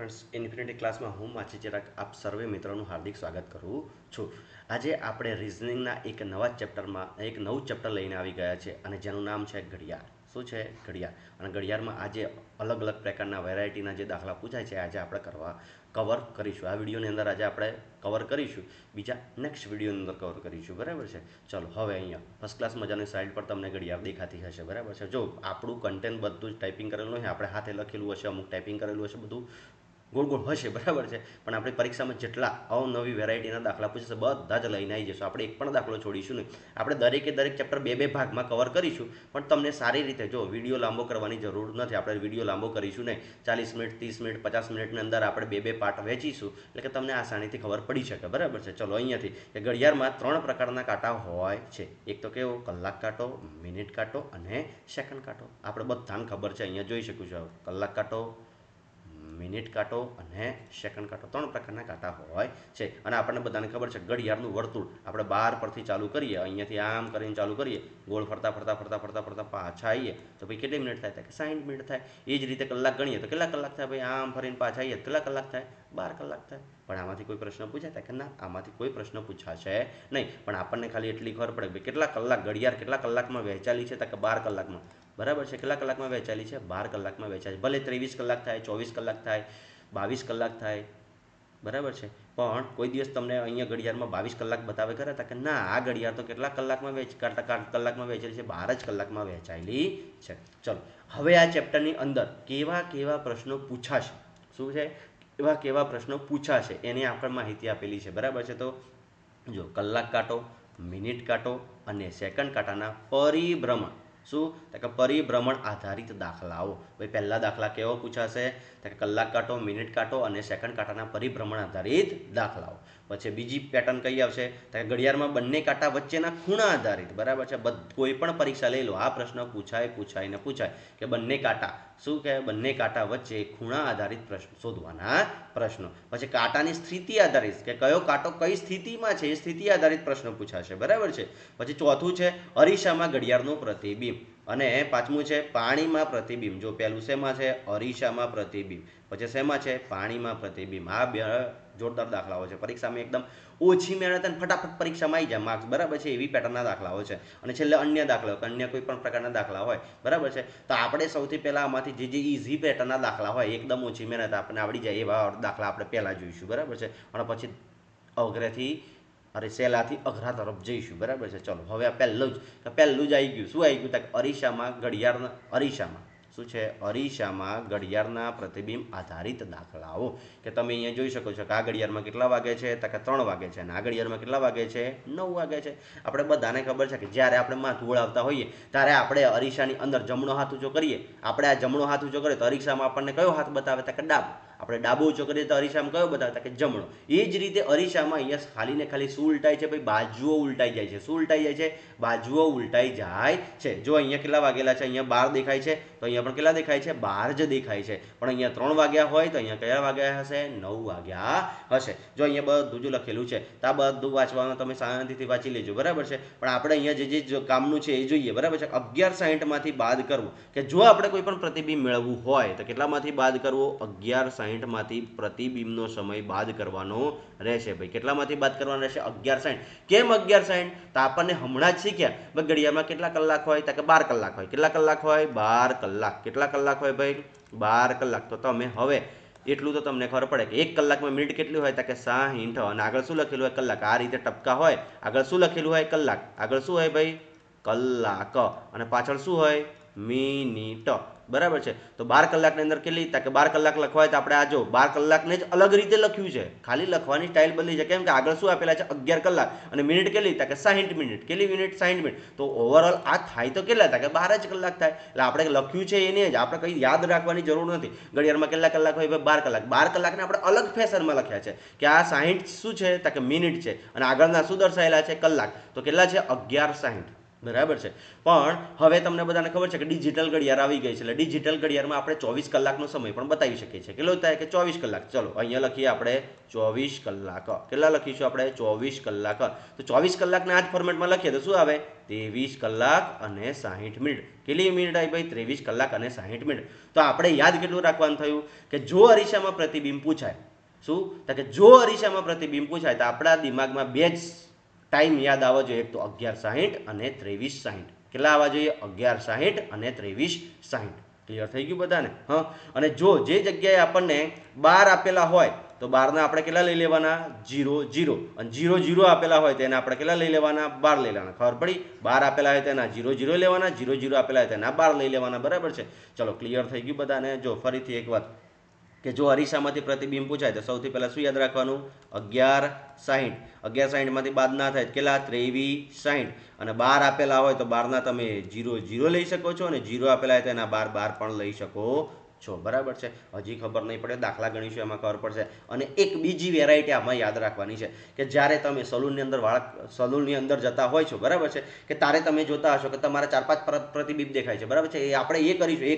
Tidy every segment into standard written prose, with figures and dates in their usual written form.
Friends infinity ક્લાસમાં હું માછી ચિરાગ આપ સર્વે મિત્રોનું હાર્દિક સ્વાગત કરું છું. આજે આપણે રિઝનિંગના એક નવા ચેપ્ટરમાં એક નવું ચેપ્ટર લઈને આવી ગયા છે અને જેનું નામ છે ઘડિયાળ. શું છે? ઘડિયાળ. અને ઘડિયાળમાં આજે અલગ અલગ પ્રકારના વેરાયટીના જે દાખલા પૂછાય છે આજે આપણે કવર કરીશું. આ વિડીયોની અંદર આજે આપણે કવર કરીશું, બીજા નેક્સ્ટ વિડીયોની અંદર કવર કરીશું. બરાબર છે? ચલો હવે અહીંયા ફર્સ્ટ ક્લાસ મજાની સાઈડ પર તમને ઘડિયાળ દેખાતી હશે. બરાબર છે? જો આપણું કન્ટેન્ટ બધું જ ટાઈપિંગ કરેલું હશે, આપણે હાથે લખેલું હશે, અમુક ટાઈપિંગ કરેલું હશે, બધું ગોળ ગોળ હશે. બરાબર છે? પણ આપણી પરીક્ષામાં જેટલા અવનવી વેરાયટીના દાખલા પૂછશે બધા જ લઈને આવી જશું. આપણે એક પણ દાખલો છોડીશું નહીં. આપણે દરેકે દરેક ચેપ્ટર બે ભાગમાં કવર કરીશું, પણ તમને સારી રીતે જો વિડીયો લાંબો કરવાની જરૂર નથી. આપણે વિડીયો લાંબો કરીશું નહીં. 40 મિનિટ, 30 મિનિટ, 50 મિનિટની અંદર આપણે બે પાર્ટ વહેંચીશું, એટલે કે તમને આસાનીથી ખબર પડી શકે. બરાબર છે? ચલો અહીંયાથી કે ઘડિયાળમાં 3 પ્રકારના કાંટા હોય છે. એક તો કેવો? કલાક કાંટો, મિનિટ કાંટો અને સેકન્ડ કાંટો. આપણે બધાને ખબર છે, અહીંયા જોઈ શકું છું. કલાક કાંટો, મિનિટ કાંટો અને સેકન્ડ કાંટો, 3 પ્રકારના કાંટા હોય છે. અને આપણને બધાને ખબર છે ઘડિયાળનું વર્તુળ આપણે 12 પરથી ચાલુ કરીએ, અહીંયાથી આમ કરીને ચાલુ કરીએ, ગોળ ફરતા ફરતા ફરતા ફરતા ફરતા પાછા આવીએ તો ભાઈ કેટલી મિનિટ થાય? કે 60 મિનિટ થાય. એ જ રીતે કલાક ગણીએ તો કેટલા કલાક થાય? ભાઈ આમ ફરીને પાછા આવીએ કેટલા કલાક થાય? 12 કલાક થાય. પણ આમાંથી કોઈ પ્રશ્ન પૂછાય કે ના? આમાંથી કોઈ પ્રશ્ન પૂછાશે નહીં. પણ આપણને ખાલી એટલી ખબર પડે કે કેટલા કલાક ઘડિયાળ કેટલા કલાકમાં વહેંચાયેલી છે? કે 12 કલાકમાં. બરાબર છે? કેટલા કલાકમાં વહેંચાયેલી છે? 12 કલાકમાં વહેંચાયેલી. ભલે 23 કલાક થાય, 24 કલાક થાય, 22 કલાક થાય. બરાબર છે? પણ કોઈ દિવસ તમને અહીંયા ઘડિયાળમાં 22 કલાક બતાવે ખરા? કે ના, આ ઘડિયાળ તો કેટલા કલાકમાં કલાકમાં વહેંચાયેલી છે? 12 જ કલાકમાં વહેંચાયેલી છે. ચલો હવે આ ચેપ્ટરની અંદર કેવા કેવા પ્રશ્નો પૂછાશે? શું છે? કેવા પ્રશ્નો પૂછાશે એની આપણે માહિતી આપેલી છે. બરાબર છે? તો જો કલાક કાંટો, મિનિટ કાંટો અને સેકન્ડ કાંટાના પરિભ્રમણ. શું? કે પરિભ્રમણ આધારિત દાખલાઓ. ભાઈ પહેલા દાખલા કેવો પૂછાશે? કે કલાક કાંટો, મિનિટ કાંટો અને સેકન્ડ કાંટાના પરિભ્રમણ આધારિત દાખલાઓ. પછી બીજી પેટર્ન કઈ આવશે? કે ઘડિયાળમાં બંને કાંટા વચ્ચેના ખૂણા આધારિત. બરાબર છે? કોઈ પણ પરીક્ષા લઈ લો, આ પ્રશ્ન પૂછાય કે બંને કાંટા શું કે બંને કાંટા વચ્ચે ખૂણા આધારિત પ્રશ્ન શોધવાના પ્રશ્નો. પછી કાંટાની સ્થિતિ આધારિત, કે કયો કાંટો કઈ સ્થિતિમાં છે એ સ્થિતિ આધારિત પ્રશ્ન પૂછાશે. બરાબર છે? પછી ચોથું છે અરીસામાં ઘડિયાળનું પ્રતિબિંબ. અને પાંચમું છે પાણીમાં પ્રતિબિંબ. જો પહેલું શેમાં છે? અરીસામાં પ્રતિબિંબ. પછી શેમાં છે? પાણીમાં પ્રતિબિંબ. આ બે જોરદાર દાખલાઓ છે. પરીક્ષામાં એકદમ ઓછી મહેનત અને ફટાફટ પરીક્ષામાં આવી જાય માર્ક્સ. બરાબર છે? એવી પેટર્નના દાખલાઓ છે. અને છેલ્લે અન્ય દાખલાઓ, અન્ય કોઈ પણ પ્રકારના દાખલા હોય. બરાબર છે? તો આપણે સૌથી પહેલાં આમાંથી જે ઇઝી પેટર્નના દાખલા હોય, એકદમ ઓછી મહેનત આપણને આવડી જાય એવા દાખલા આપણે પહેલાં જોઈશું. બરાબર છે? અને પછી સહેલાથી અઘરા તરફ જઈશું. બરાબર છે? ચલો હવે આ પહેલું જ આવી ગયું. શું આવી ગયું? અરીસામાં ઘડિયાળના શું છે? અરીસામાં ઘડિયાળના પ્રતિબિંબ આધારિત દાખલાઓ. કે તમે અહીંયા જોઈ શકો છો કે આ ઘડિયાળમાં કેટલા વાગે છે? કે 3 વાગે છે. અને આ ઘડિયાળમાં કેટલા વાગે છે? 9 વાગે છે. આપણે બધાને ખબર છે કે જ્યારે આપણે માથું ઓળાવતા હોઈએ ત્યારે આપણે અરીસાની અંદર જમણો હાથ ઊંચો કરીએ. આપણે આ જમણો હાથ ઊંચો કરીએ તો અરીસામાં આપણને કયો હાથ બતાવે? કે ડાબો. આપણે ડાબો ઊંચો કરીએ તો અરીસામાં કયો બતાવે? કે જમણો. એ જ રીતે અરીસામાં અહીંયા ખાલી ને ખાલી શું ઉલટાય છે? ભાઈ બાજુઓ ઉલટાઈ જાય છે. શું ઉલટાઈ જાય છે? બાજુઓ ઉલટાઈ જાય છે. જો અહીંયા કેટલા વાગેલા છે? અહીંયા 12 દેખાય છે, તો અહીંયા પણ કેટલા દેખાય છે? 12 જ દેખાય છે. પણ અહીંયા 3 વાગ્યા હોય તો અહીંયા કયા વાગ્યા હશે? 9 વાગ્યા હશે. જો અહીંયા બધું જ લખેલું છે તો આ બધું વાંચવાનું તમે શાંતિથી વાંચી લેજો. બરાબર છે? પણ આપણે અહીંયા જે કામનું છે એ જોઈએ. બરાબર છે? 1160 માંથી બાદ કરવું. કે જો આપણે કોઈ પણ પ્રતિબિંબ મેળવવું હોય તો કેટલામાંથી બાદ કરવો? 1160 માંથી પ્રતિબિંબનો સમય બાદ કરવાનો રહેશે. ભાઈ કેટલામાંથી બાદ કરવાનો રહેશે? 1160. કેમ 1160? તો આપણને હમણાં જ શીખ્યા ભાઈ ઘડિયાળમાં કેટલા કલાક હોય? કે 12 કલાક હોય. કેટલા કલાક હોય? 12 કલાક. કેટલા કલાક હોય ભાઈ? 12 કલાક. તો તમે હવે એટલું તો તમને ખબર પડે કે 1 કલાકમાં મિનિટ કેટલી હોય? કે 60. અને આગળ શું લખેલું હોય? કલાક. આ રીતે ટપકા હોય. આગળ શું લખેલું હોય? કલાક. આગળ શું હોય ભાઈ? કલાક. અને પાછળ શું હોય? મિનિટ. બરાબર છે? તો 12 કલાકની અંદર કેટલી? કે 12 કલાક લખવાય તો આપણે આ જો 12 કલાકને જ અલગ રીતે લખ્યું છે. ખાલી લખવાની સ્ટાઇલ બદલી છે. કેમ કે આગળ શું આપેલા છે? 11 કલાક. અને મિનિટ કેટલી? કે 60 મિનિટ. કેટલી મિનિટ? 60 મિનિટ. તો ઓવરઓલ આ થાય તો કેટલા? કે 12 જ કલાક થાય. એટલે આપણે લખ્યું છે એને જ આપણે કંઈ યાદ રાખવાની જરૂર નથી. ઘડિયાળમાં કેટલા કલાક હોય? 12 કલાક. 12 કલાકને આપણે અલગ ફેશનમાં લખ્યા છે કે આ 60 શું છે? કે મિનિટ છે. અને આગળના શું દર્શાવેલા છે? કલાક. તો કેટલા છે? 1160. બરાબર છે. પણ હવે તમને બધાને ખબર છે કે ડિજિટલ ઘડિયાળ આવી ગઈ છે, એટલે ડિજિટલ ઘડિયાળમાં આપણે 24 કલાકનો સમય પણ બતાવી શકીએ છીએ. કેટલો થાય કે 24 કલાક. ચલો અહીંયા લખીએ આપણે 24 કલાક. કેટલા લખીશું આપણે? 24 કલાક. તો 24 કલાકને આ જ ફોર્મેટમાં લખીએ તો શું આવે? 23 કલાક અને 60 મિનિટ. કેટલી મિનિટ આવી ભાઈ? 23 કલાક અને 60 મિનિટ. તો આપણે યાદ કેટલું રાખવાનું થયું કે જો અરીસામાં પ્રતિબિંબ પૂછાય, શું તો કે જો અરીસામાં પ્રતિબિંબ પૂછાય તો આપણા દિમાગમાં બે જ ટાઈમ યાદ આવવો જોઈએ, એક તો 11:60 અને 23:60. કેટલા આવવા જોઈએ? 11:60 અને 23:60. ક્લિયર થઈ ગયું બધાને? હા. અને જો જે જગ્યાએ આપણને 12 આપેલા હોય તો 12 આપણે કેટલા લઈ લેવાના? 0 0. અને 0 0 આપેલા હોય તો એને આપણે કેટલા લઈ લેવાના? 12 લઈ લેવાના. ખબર પડી? 12 આપેલા હોય તો એના 0 0 લેવાના, 0 0 આપેલા હોય તો એના 12 લઈ લેવાના. બરાબર છે? ચલો ક્લિયર થઈ ગયું બધાને? જો ફરીથી એક વાત કે જો અરીસામાંથી પ્રતિબિંબ પૂછાય તો સૌથી પહેલાં શું યાદ રાખવાનું? 11:60. 11:60માંથી બાદ ના થાય કેટલા? 23:60. અને 12 આપેલા હોય તો 12ના તમે 0 0 લઈ શકો છો, અને 0 આપેલા હોય તો એના 12 12 પણ લઈ શકો છો. બરાબર છે? હજી ખબર નહીં પડે, દાખલા ગણીશું એમાં ખબર પડશે. અને એક બીજી વેરાયટી આમાં યાદ રાખવાની છે કે જ્યારે તમે સલૂનની અંદર જતા હોય છો, બરાબર છે, કે તારે તમે જોતા હશો કે તમારે 4-5 પ્રતિબિંબ દેખાય છે. બરાબર છે? એ આપણે એ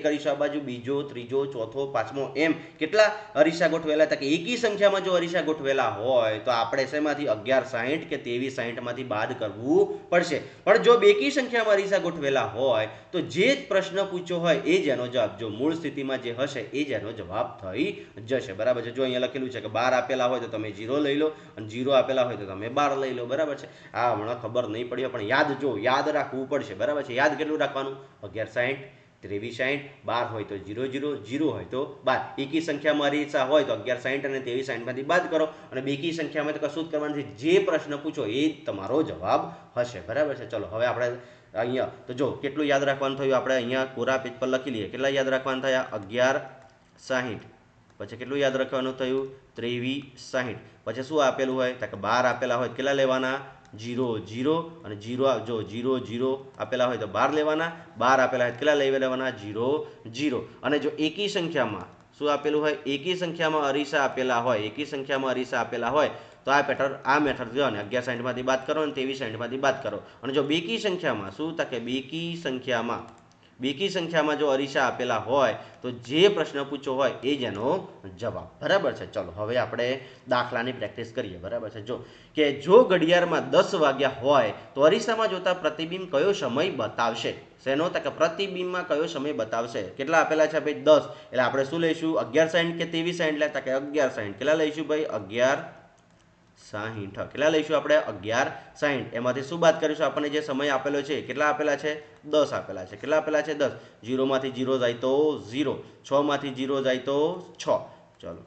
કરીશું આ બાજુ, બીજો, ત્રીજો, ચોથો, પાંચમો, એમ કેટલા અરીસા ગોઠવેલા હતા કે એકી સંખ્યામાં જો અરીસા ગોઠવેલા હોય તો આપણે શેમાંથી 11:60 કે 23:60માંથી બાદ કરવું પડશે. પણ જો બેકી સંખ્યામાં અરીસા ગોઠવેલા હોય તો જે જ પ્રશ્ન પૂછ્યો હોય એ જ એનો જવાબ, જો મૂળ સ્થિતિમાં જે હશે એ જ એનો જવાબ થઈ જશે. બરાબર છે? જો અહીંયા લખેલું છે કે 12 આપેલા હોય તો તમે 0 લઈ લો, અને 0 આપેલા હોય તો તમે 12 લઈ લો. બરાબર છે? આ હમણાં ખબર નહીં પડી પણ યાદ રાખવું પડશે. બરાબર છે? યાદ કેટલું રાખવાનું? 11:60, 23:60, 12 હોય તો 0 0, 0 હોય તો 12. એકી સંખ્યામાં અરીસા હોય તો 11:60 અને 23:60માંથી બાદ કરો, અને બેકી સંખ્યામાં તો કશું જ કરવાનું છે. જે પ્રશ્ન પૂછો એ જ તમારો જવાબ હશે. બરાબર છે? ચલો હવે આપણે અહીંયા તો જો કેટલું યાદ રાખવાનું થયું, આપણે અહીંયા કોરા પેજ પર લખી લઈએ. કેટલા યાદ રાખવાનું થયા? 11:60. પછી કેટલું યાદ રાખવાનું થયું? 23:60. પછી શું આપેલું હોય તો કે 12 આપેલા હોય કેટલા લેવાના? 0 0. અને 0 જો 0 0 આપેલા હોય તો 12 લેવાના, 12 આપેલા હોય કેટલા લઈ લેવાના? 0 0. અને જો એકી સંખ્યામાં શું આપેલું હોય? એકી સંખ્યામાં અરીસા આપેલા હોય તો આ મેથડ જો ને 11:60માંથી બાદ કરો અને 23:60માંથી બાદ કરો. અને જો બેકી સંખ્યામાં શું તો કે બેકી સંખ્યામાં જો અરીસા આપેલા હોય તો જે પ્રશ્ન પૂછ્યો હોય એ જ એનો જવાબ. બરાબર છે? ચલો હવે આપણે દાખલાની પ્રેક્ટિસ કરીએ. બરાબર છે? જો ઘડિયાળમાં 10 વાગ્યા હોય તો અરીસામાં જોતા પ્રતિબિંબ કયો સમય બતાવશે? શેનો? તો કે પ્રતિબિંબમાં કયો સમય બતાવશે? કેટલા આપેલા છે ભાઈ? 10. એટલે આપણે શું લઈશું? 11:60 કે 23:60 લેતા કે 11:60. કેટલા લઈશું ભાઈ? 11:60. કેટલા લઈશું આપણે? 11:60. એમાંથી શું બાદ કરીશું? આપણને જે સમય આપેલો છે કેટલા આપેલા છે? 10 આપેલા છે. કેટલા આપેલા છે? 10. 0માંથી 0 જાય તો 0, 6માંથી 0 જાય તો 6. ચલો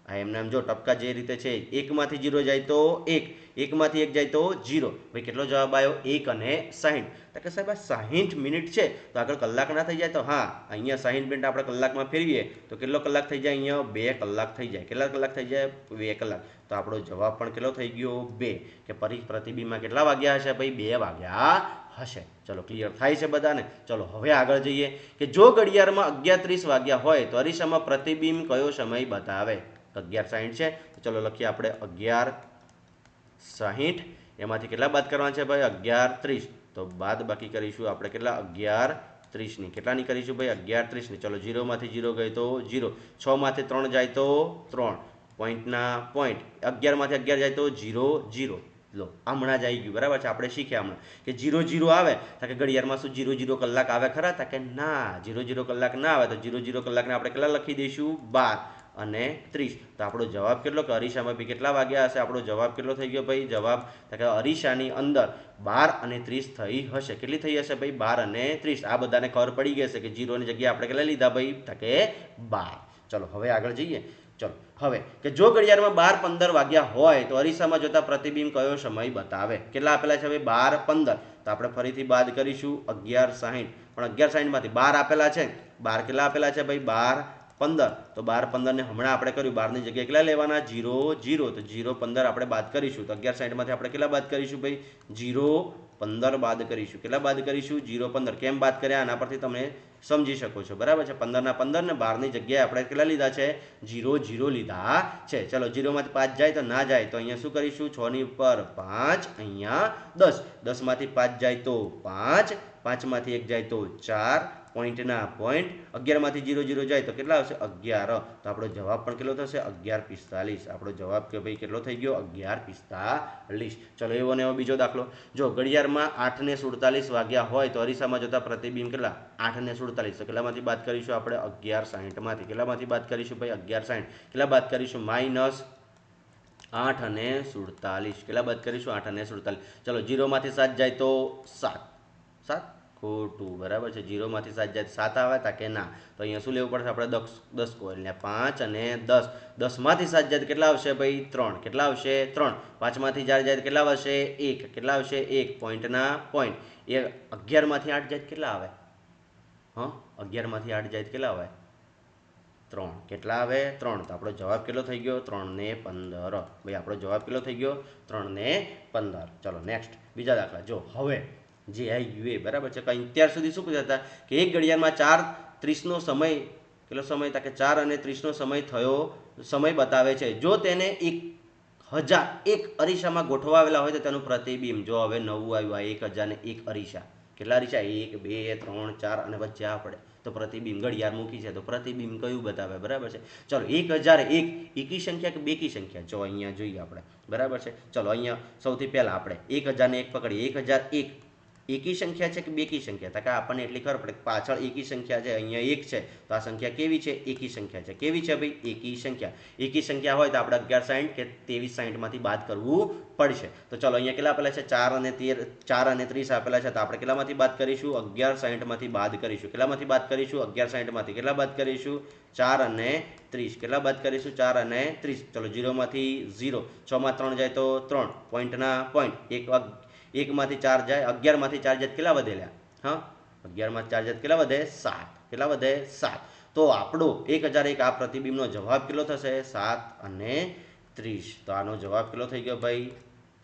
આ એમને એમ જો ટપકા જે રીતે છે, 1માંથી 0 જાય તો 1, 1માંથી 1 જાય તો 0. ભાઈ કેટલો જવાબ આવ્યો? 1 અને 60. તો કે સાહેબ આ 60 મિનિટ છે તો આગળ કલાક ના થઈ જાય? તો હા, અહીંયા 60 મિનિટ આપણે કલાકમાં ફેરવીએ તો કેટલો કલાક થઈ જાય? અહીંયા 2 કલાક થઈ જાય. કેટલા કલાક થઈ જાય? 2 કલાક. તો આપણો જવાબ પણ કેટલો થઈ ગયો? 2. કે પ્રતિબિંબમાં કેટલા વાગ્યા હશે ભાઈ? 2 વાગ્યા હશે. ચલો ક્લિયર થાય છે બધાને? ચલો હવે આગળ જઈએ કે જો ઘડિયાળમાં 11:30 વાગ્યા હોય તો અરીસામાં પ્રતિબિંબ કયો સમય બતાવે? 11:60 છે તો ચલો લખીએ આપણે 11:60. એમાંથી કેટલા બાદ કરવાના છે ભાઈ? 11:30. તો બાદ બાકી કરીશું આપણે કેટલા? 11:30ની. કેટલાની કરીશું ભાઈ? 11:30ની. ચલો 0માંથી 0 ગઈ તો 0, 6માંથી 3 જાય તો 3, પોઈન્ટના પોઈન્ટ, 11માંથી 11 જાય તો 0 0. લો હમણાં જ આવી ગયું. બરાબર છે? આપણે શીખ્યા હમણાં કે 0 0 આવે તો કે ઘડિયાળમાં શું 0 0 કલાક આવે ખરા? તો કે ના, 0 0 કલાક ના આવે. તો 0 0 કલાકને આપણે કેટલા લખી દઈશું? 12 અને 30. તો આપણો જવાબ કેટલો? કે અરીસામાં ભાઈ કેટલા વાગ્યા હશે? આપણો જવાબ કેટલો થઈ ગયો ભાઈ? જવાબ તો કે અરીસાની અંદર 12 અને 30 થઈ હશે. કેટલી થઈ હશે ભાઈ? 12 અને 30. આ બધાને ખબર પડી ગઈ હશે કે 0ની જગ્યાએ આપણે કેટલા લીધા ભાઈ? તો કે 12. ચલો હવે આગળ જઈએ. ચલો હવે કે જો ઘડિયાળમાં 12:15 વાગ્યા હોય તો અરીસામાં જોતા પ્રતિબિંબ કયો સમય બતાવે? કેટલા આપેલા છે ભાઈ? 12:15. તો આપણે ફરીથી બાદ કરીશું 11:60. પણ 11:60માંથી 12 આપેલા છે. 12 કેટલા આપેલા છે ભાઈ? 12:15. તો 12:15ને હમણાં આપણે કર્યું, 12ની જગ્યાએ કેટલા લેવાના? 0 0. તો 0:15 આપણે બાદ કરીશું. તો 11:60માંથી આપણે કેટલા બાદ કરીશું ભાઈ? 0 15 બાદ કરીશું. કેટલા બાદ કરીશું? 0 15. કેમ બાદ કર્યા આના પરથી તમે સમજી શકો છો, બરાબર છે. 15 ના 15 ને 12 ની જગ્યાએ આપણે કેટલા લીધા છે? 0 0 લીધા છે. ચલો 0 માંથી 5 જાય તો ના જાય, તો અહીંયા શું કરીશું? 6 ની ઉપર 5, અહીંયા 10. 10 માંથી 5 જાય તો 5, 5 માંથી 1 જાય તો 4, પોઈન્ટના પોઈન્ટ. 11 માંથી 0 0 જાય તો કેટલા આવશે? 11. તો આપણો જવાબ પણ કેટલો થશે? 11:45. આપણો જવાબ કે ભાઈ કેટલો થઈ ગયો? 11:45. ચલો એવો ને એવો બીજો દાખલો. જો ઘડિયાળમાં 8:47 વાગ્યા હોય તો અરીસામાં જોતા પ્રતિબિંબ કેટલા? 8:47. તો કેટલામાંથી બાદ કરીશું આપણે? 11:60 માંથી. કેટલામાંથી બાદ કરીશું ભાઈ? 11:60. કેટલા બાદ કરીશું? -8 અને 47. કેટલા બાદ કરીશું? 8 અને 47. ચલો 0 માંથી 7 જાય તો 7. 7 ખોટું, બરાબર છે. 0 માંથી 7 જાય 7 આવે તા કે ના? તો અહીંયા શું લેવું પડશે આપણે? 10 કોઈલ ને 5 અને 10. 10 માંથી 7 જાય કેટલા આવશે ભાઈ? 3. કેટલા આવશે? 3. 5 માંથી 4 જાય કેટલા આવશે? 1. કેટલા આવશે? 1. પોઈન્ટના પોઈન્ટ. 11 માંથી 8 જાય કેટલા આવે? 11 માંથી 8 જાય કેટલા આવે? 3. કેટલા આવે? 3. તો આપણો જવાબ કેટલો થઈ ગયો? 3 ને 15. ભાઈ આપણો જવાબ કેટલો થઈ ગયો? 3 ને 15. ચલો નેક્સ્ટ બીજા દાખલા. જો હવે જે આવી ગયું એ બરાબર છે. કંઈ ત્યાર સુધી શું કહેતા હતા કે એક ઘડિયાળમાં 4:30 સમય, કેટલો સમય હતા કે 4 અને 30 સમય થયો, સમય બતાવે છે. જો તેને 1000 એક અરીસામાં ગોઠવાવેલા હોય તો તેનું પ્રતિબિંબ. જો હવે નવું આવ્યું આ 1001 અરીસા. કેટલા અરીસા? 1 2 3 4 અને વચ્ચે આ પડે તો પ્રતિબિંબ. ઘડિયાળ મૂકી છે તો પ્રતિબિંબ કયું બતાવે? બરાબર છે. ચલો 1001 એકી સંખ્યા કે બેકી સંખ્યા? જો અહીંયા જોઈએ આપણે, બરાબર છે. ચલો અહીંયા સૌથી પહેલા આપણે 1001 પકડીએ. 1001 એકી સંખ્યા છે કે બેકી સંખ્યા? તો કે આપણને એટલી ખબર પડે પાછળ એકી સંખ્યા છે, અહીંયા 1 છે, તો આ સંખ્યા કેવી છે? એકી સંખ્યા છે. કેવી છે ભાઈ? એકી સંખ્યા. એકી સંખ્યા હોય તો આપણે 1160 કે 2360 માંથી બાદ કરવું પડશે. તો ચલો અહીંયા કેટલા આપેલા છે? 4 અને 30 આપેલા છે, તો આપણે કેટલામાંથી બાદ કરીશું? 1160 માંથી બાદ કરીશું. કેટલામાંથી બાદ કરીશું? 1160 માંથી. કેટલા બાદ કરીશું? 4 અને 30. કેટલા બાદ કરીશું? 4 અને 30. ચલો 0 માંથી 0, 6 માં 3 જાય તો 3, પોઈન્ટના પોઈન્ટ. 1 માંથી 4 જાય, 11 માંથી 4 જાય કેટલા વધેલા? 11 માંથી 4 જાય કેટલા વધે? 7. કેટલા વધે? 7. તો આપણો 1001 આ પ્રતિબિંબનો જવાબ કેટલો થશે? 7 અને 30. તો આનો જવાબ કેટલો થઈ ગયો ભાઈ?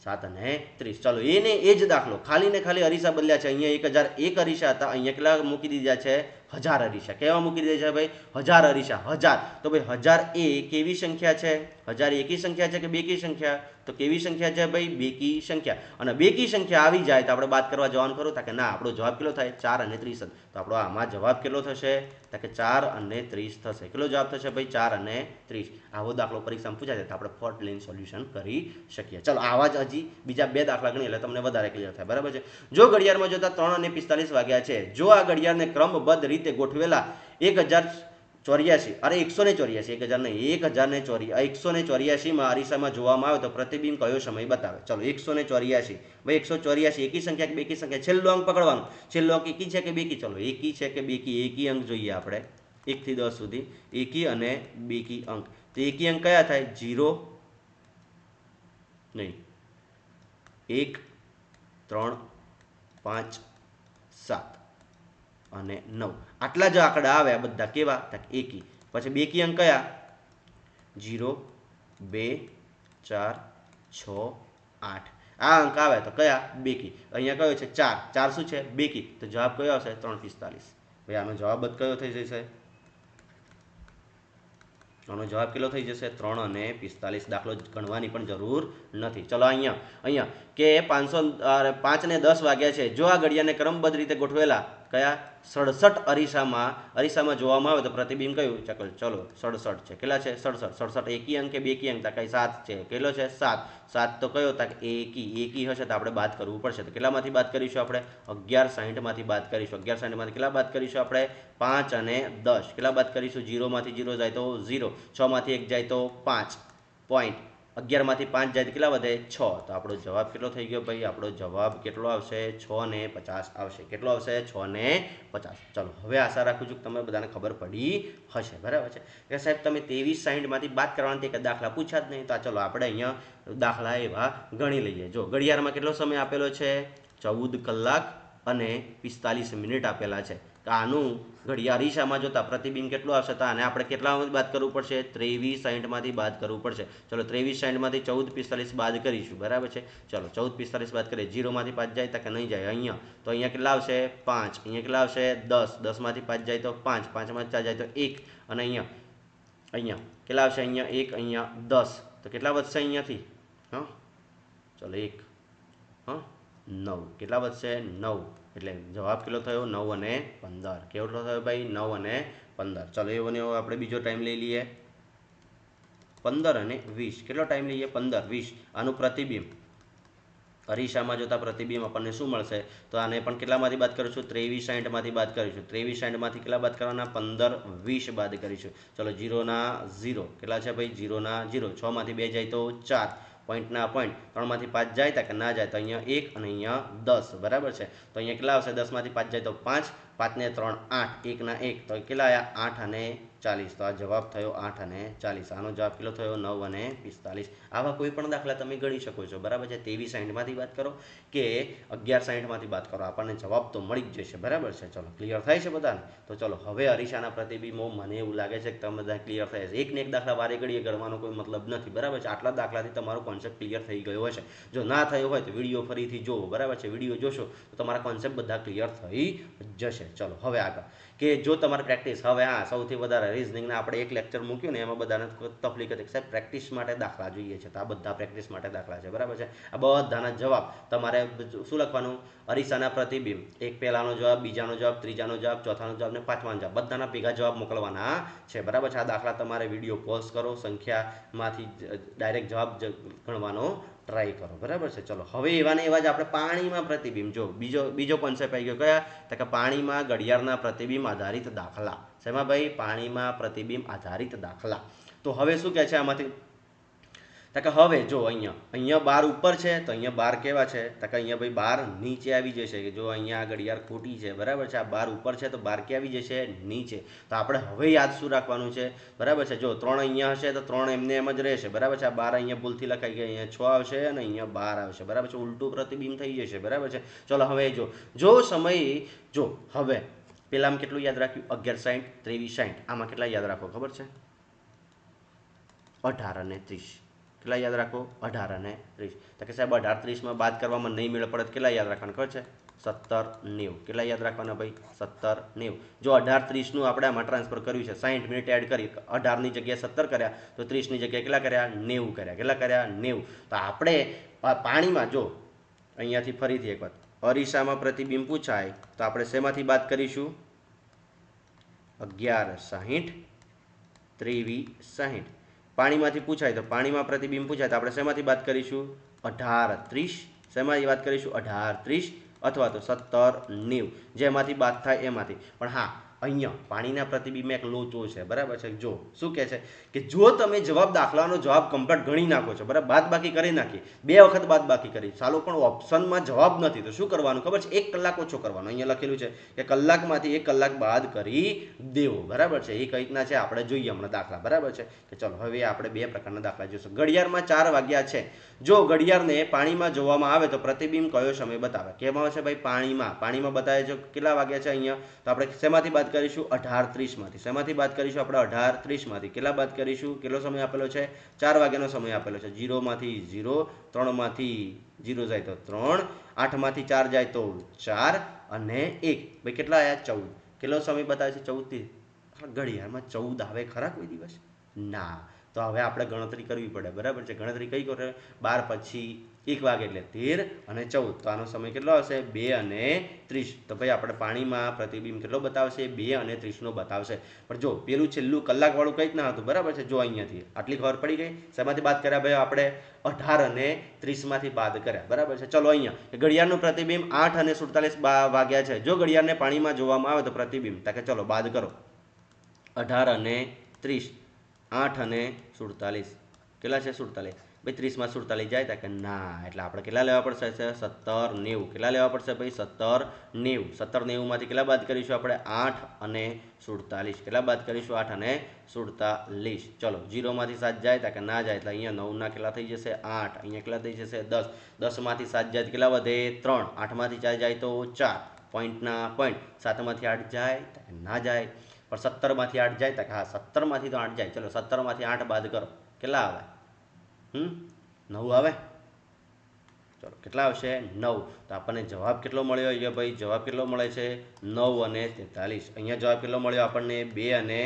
7 અને 30. ચલો એને એ જ દાખલો, ખાલી ને ખાલી અરીસા બદલ્યા છે. અહીંયા 1001 અરીસા હતા, અહીંયા કેટલા મૂકી દીધા છે? 1000 અરીસા. કેવા મૂકી દીધા છે ભાઈ? 1000 અરીસા. 1000. તો ભાઈ 1000 એ કેવી સંખ્યા છે? 1000 એકી સંખ્યા છે કે બેકી સંખ્યા? તો કેવી સંખ્યા છે ભાઈ? બેકી સંખ્યા. અને બેકી સંખ્યા આવી જાય તો આપણે બાદ કરવા જવાનું ખરું? કે ના, આપણો જવાબ કેટલો થાય? 4 અને 30. તો આપણો આમાં જવાબ કેટલો થશે? તો કે 4 અને 30 થશે. કેટલો જવાબ થશે ભાઈ? 4 અને 30. આવો દાખલો પરીક્ષામાં પૂછાય તો આપણે ફોર્ટ લઈને સોલ્યુશન કરી શકીએ. ચલો આવા જ હજી બીજા 2 દાખલા ગણીએ એટલે તમને વધારે ક્લિયર થાય, બરાબર છે. જો ઘડિયાળમાં જોતા 3 અને 45 વાગ્યા છે, જો આ ઘડિયાળને ક્રમબદ્ધ રીતે ગોઠવેલા 1084 અરે 184 1000 નહીં 184 માં અરીસામાં જોવામાં આવે તો પ્રતિબિંબ કયો સમય બતાવે? ચલો 184. ભાઈ 184 એકી સંખ્યા કે બેકી સંખ્યા? છેલ્લો અંક પકડવાનો. છેલ્લો અંક એકી છે કે બેકી? ચલો એકી છે કે બેકી? એકી અંક જોઈએ આપણે 1 થી 10 સુધી. એકી અને બેકી અંક. તો એકી અંક કયા થાય? 0 નહીં, 1 3 5 7 અને 9. આટલા જ આંકડા આવે. આ બધા કેવા? એકી. પછી બેકી અંક કયા? 0 2 4 6 8. આ અંક આવે તો કયા? બેકી. અહીંયા કયો છે? 4. 4 શું છે? બેકી. તો જવાબ કયો આવશે? 3:45. ભાઈ આનો જવાબ જ કયો થઈ જશે? આનો જવાબ કેટલો થઈ જશે? 3 અને 45. દાખલો ગણવાની પણ જરૂર નથી. ચલો અહીંયા કે 5 ને 10 વાગ્યા છે, જો આ ઘડિયાળને ક્રમબદ્ધ રીતે ગોઠવેલા કયા? 67 અરીસામાં જોવામાં આવે તો પ્રતિબિંબ કયું? ચલો 67 છે. કેટલા છે? 67 એકી અંક કે બેકી અંક? કઈ 7 છે. કેટલો છે? 7 તો કયો? એકી હશે તો આપણે બાદ કરવું પડશે. તો કેટલામાંથી બાદ કરીશું આપણે? 1160 માંથી બાદ કરીશું. 1160 માંથી કેટલા બાદ કરીશું આપણે? 5 અને 10. કેટલા બાદ કરીશું? 0 માંથી 0 જાય તો 0, 6 માંથી 1 જાય તો 5, પોઈન્ટ. 11 માંથી 5 જાય તો કેટલા વધે? 6. તો આપણો જવાબ કેટલો થઈ ગયો ભાઈ? આપણો જવાબ કેટલો આવશે? 6 ને 50 આવશે. કેટલો આવશે? 6 ને 50. ચલો હવે આશા રાખું છું કે તમને બધાને ખબર પડી હશે, બરાબર છે. કે સાહેબ તમે 2360 માંથી બાદ કરવાના તે દાખલા પૂછ્યા જ નહીં. તો ચલો આપણે અહીંયા દાખલા એવા ગણી લઈએ. જો ઘડિયાળમાં કેટલો સમય આપેલો છે? 14 કલાક અને 45 મિનિટ આપેલા છે. કે આનું ઘડિયાળ અરીસામાં જોતા પ્રતિબિંબ કેટલું આવશે તો આને આપણે કેટલામાંથી બાદ કરવું પડશે 2360માંથી બાદ કરવું પડશે ચલો 2360માંથી 1445 બાદ કરીશું બરાબર છે ચલો 1445 બાદ કરીએ 0માંથી 5 જાય તો કે નહીં જાય અહીંયા તો અહીંયા કેટલા આવશે 5 અહીંયા કેટલા આવશે 10 10માંથી 5 જાય તો 5 5માંથી 4 જાય તો 1 અને અહીંયા કેટલા આવશે અહીંયા 1 અહીંયા 10 તો કેટલા વધશે અહીંયાથી હા ચલો 1 હા 9 કેટલા વધશે 9 એટલે જવાબ કેટલો થયો 9 અને 15 કેટલો થયો ભાઈ 9 અને 15 ચલો એવો ને એવો આપણે બીજો ટાઈમ લઈ લઈએ 15 અને 20 કેટલો ટાઈમ લઈએ 15 20 આનું પ્રતિબિંબ અરીસામાં જોતા પ્રતિબિંબ આપણને શું મળશે તો આને પણ કેટલામાંથી બાદ કરીશું 2360માંથી બાદ કરીશું 2360માંથી કેટલા બાદ કરવાના 15 20 બાદ કરીશું ચલો 0 ના 0 કેટલા છે ભાઈ 0 ના 0 6 માંથી 2 જાય તો 4 પોઈન્ટના પોઈન્ટ 3માંથી 5 જાય તો કે ના જાય તો અહીંયા 1 અને અહીંયા 10 બરાબર છે તો અહીંયા કેટલા આવશે 10માંથી 5 જાય તો 5 5 ને 3 8 1 ના 1 તો કેટલા આવ્યા 8 અને 40 તો આ જવાબ થયો 8 અને 40 આનો જવાબ કેટલો થયો 9 અને 45 આવા કોઈ પણ દાખલા તમે ગણી શકો છો બરાબર છે 2360માંથી વાત કરો કે 1160માંથી વાત કરો આપણને જવાબ તો મળી જ જશે બરાબર છે ચલો ક્લિયર થાય છે બધાને તો ચલો હવે અરીસાના પ્રતિબિંબો મને એવું લાગે છે કે તમે બધા ક્લિયર થાય છે એક ને એક દાખલા વારે ઘડીએ ગણવાનો કોઈ મતલબ નથી બરાબર છે આટલા દાખલાથી તમારો કોન્સેપ્ટ ક્લિયર થઈ ગયો હશે જો ના થયો હોય તો વિડીયો ફરીથી જોવો બરાબર છે વિડીયો જોશો તો તમારા કોન્સેપ્ટ બધા ક્લિયર થઈ જશે ચલો હવે આગળ કે જો તમારે પ્રેક્ટિસ હવે હા સૌથી વધારે રિઝનિંગના આપણે એક લેક્ચર મૂક્યું ને એમાં બધાને તકલીફ હતી સાહેબ પ્રેક્ટિસ માટે દાખલા જોઈએ છે તો આ બધા પ્રેક્ટિસ માટે દાખલા છે બરાબર છે આ બધાના જવાબ તમારે શું લખવાનું અરીસાના પ્રતિબિંબ એક પહેલાનો જવાબ બીજાનો જવાબ ત્રીજાનો જવાબ ચોથાનો જવાબ ને પાંચમાનો જવાબ બધાના ભેગા જવાબ મોકલવાના છે બરાબર છે આ દાખલા તમારે વિડીયો પોઝ કરો સંખ્યામાંથી ડાયરેક્ટ જવાબ ગણવાનો ટ્રાય કરો બરાબર છે ચલો હવે એવા ને એવા જ આપણે પાણીમાં પ્રતિબિંબ જો બીજો કોન્સેપ્ટ આવી ગયો કયા તો કે પાણીમાં ઘડિયાળના પ્રતિબિંબ આધારિત દાખલા શેમાં ભાઈ પાણીમાં પ્રતિબિંબ આધારિત દાખલા તો હવે શું કહે છે આમાંથી તો કે હવે જો અહીંયા બાર ઉપર છે તો અહીંયા બાર કેવા છે તો કે અહીંયા ભાઈ બાર નીચે આવી જશે કે જો અહીંયા ઘડિયાળ ખોટી છે બરાબર છે આ બાર ઉપર છે તો બાર કે આવી જશે નીચે તો આપણે હવે યાદ શું રાખવાનું છે બરાબર છે જો 3 અહીંયા હશે તો 3 એમને એમ જ રહેશે બરાબર છે આ બાર અહીંયા ભૂલથી લખાઈ ગઈ અહીંયા 6 આવશે અને અહીંયા 12 આવશે બરાબર છે ઉલટું પ્રતિબિંબ થઈ જશે બરાબર છે ચલો હવે જો સમય જો હવે પેલામાં કેટલું યાદ રાખ્યું 1160 2360 આમાં કેટલા યાદ રાખો ખબર છે 18 અને 30 કેટલા યાદ રાખો 18 અને 30 તો કે સાહેબ 18 30માં બાદ કરવામાં નહીં મેળ પડે કેટલા યાદ રાખવાના ખબર છે 17 90 કેટલા યાદ રાખવાના ભાઈ 17 90 જો 18 30નું આપણે આમાં ટ્રાન્સફર કર્યું છે 60 મિનિટ એડ કરી 18 ની જગ્યાએ 17 કર્યા તો 30 ની જગ્યાએ કેટલા કર્યા 90 કર્યા કેટલા કર્યા 90 તો આપણે પાણીમાં જો અહીંયાથી ફરીથી એક વાત અરીસામાં પ્રતિબિંબ પૂછાય તો આપણે શેમાંથી બાદ કરીશું 1160 2360 પાણીમાંથી પૂછાય તો પાણીમાં પ્રતિબિંબ પૂછાય તો આપણે શેમાંથી બાદ કરીશું 18 30 શેમાંથી બાદ કરીશું 18 30 અથવા તો 17 90 જેમાંથી બાદ થાય એમાંથી પણ હા અહીંયા પાણીના પ્રતિબિંબમાં એક લોચો છે બરાબર છે જો શું કહે છે કે જો તમે દાખલાનો જવાબ કમ્પ્લીટ ગણી નાખો છો બરાબર બાદબાકી કરી નાખી 2 વખત બાદબાકી કરી ચાલો પણ ઓપ્શનમાં જવાબ નથી તો શું કરવાનું ખબર છે 1 કલાક ઓછો કરવાનો અહીંયા લખેલું છે કે કલાકમાંથી 1 કલાક બાદ કરી દેવો બરાબર છે એ કઈ રીતના છે આપણે જોઈએ હમણાં દાખલા બરાબર છે કે ચલો હવે આપણે 2 પ્રકારના દાખલા જોઈશું ઘડિયાળમાં 4 વાગ્યા છે જો ઘડિયાળને પાણીમાં જોવામાં આવે તો પ્રતિબિંબ કયો સમય બતાવે કેમાં છે ભાઈ પાણીમાં બતાવે છે કેટલા વાગ્યા છે અહીંયા તો આપણે શેમાંથી બાદ કરીશું 18:30 માંથી શેમાંથી બાદ કરીશું આપણે 18:30 માંથી કેટલા બાદ કરીશું કેટલો સમય આપેલો છે 4 વાગ્યાનો સમય આપેલો છે 0 માંથી 0 3 માંથી 0 જાય તો 3 8 માંથી 4 જાય તો 4 અને 1 ભાઈ કેટલા આયા 14 કેટલો સમય બતાવે છે 14 થી ઘડિયાળમાં 14 આવે ખરા કોઈ દિવસ ના તો હવે આપણે ગણતરી કરવી પડે બરાબર છે ગણતરી કઈ કરે 12 પછી 1 વાગે એટલે 13 અને 14 તો આનો સમય કેટલો આવશે 2 અને 30 તો ભાઈ આપણે પાણીમાં પ્રતિબિંબ કેટલો બતાવશે 2 અને 30 નો બતાવશે પણ જો પેલું છેલ્લું કલાક વાળું કંઈ જ ના હતું બરાબર છે જો અહીંયાથી આટલી ખબર પડી ગઈ શેમાંથી બાદ કર્યા ભાઈ આપણે 18 અને 30 માંથી બાદ કર્યા બરાબર છે ચલો અહીંયા ઘડિયાળનું પ્રતિબિંબ 8 અને 47 વાગ્યા છે જો ઘડિયાળને પાણીમાં જોવામાં આવે તો પ્રતિબિંબ તો કે ચલો બાદ કરો 18 અને 30 8 અને 47 કેટલા છે 47 ભાઈ 30માં 47 જાય તા કે ના એટલે આપણે કેટલા લેવા પડશે 17 90 કેટલા લેવા પડશે ભાઈ 17 90 17 90 માંથી કેટલા બાદ કરીશું આપણે 8 અને 47 કેટલા બાદ કરીશું 8 અને 47 ચલો 0 માંથી 7 જાય તા કે ના જાય એટલે અહીંયા 9 ના કેટલા થઈ જશે 8 અહીંયા કેટલા થઈ જશે 10 10 માંથી 7 જાય કેટલા વધે 3 8 માંથી 4 જાય તો 4 પોઈન્ટના પોઈન્ટ 7માંથી 8 જાય તો કે ના જાય, પણ 17માંથી 8 જાય તો કે હા 17માંથી તો 8 જાય. ચલો 17માંથી 8 બાદ કરો, કેટલા આવે? 9 આવે. ચલો કેટલા આવશે? 9. તો આપણને જવાબ કેટલો મળ્યો અહીંયા ભાઈ? જવાબ કેટલો મળે છે? 9 અને 43. અહીંયા જવાબ કેટલો મળ્યો આપણને? 2 અને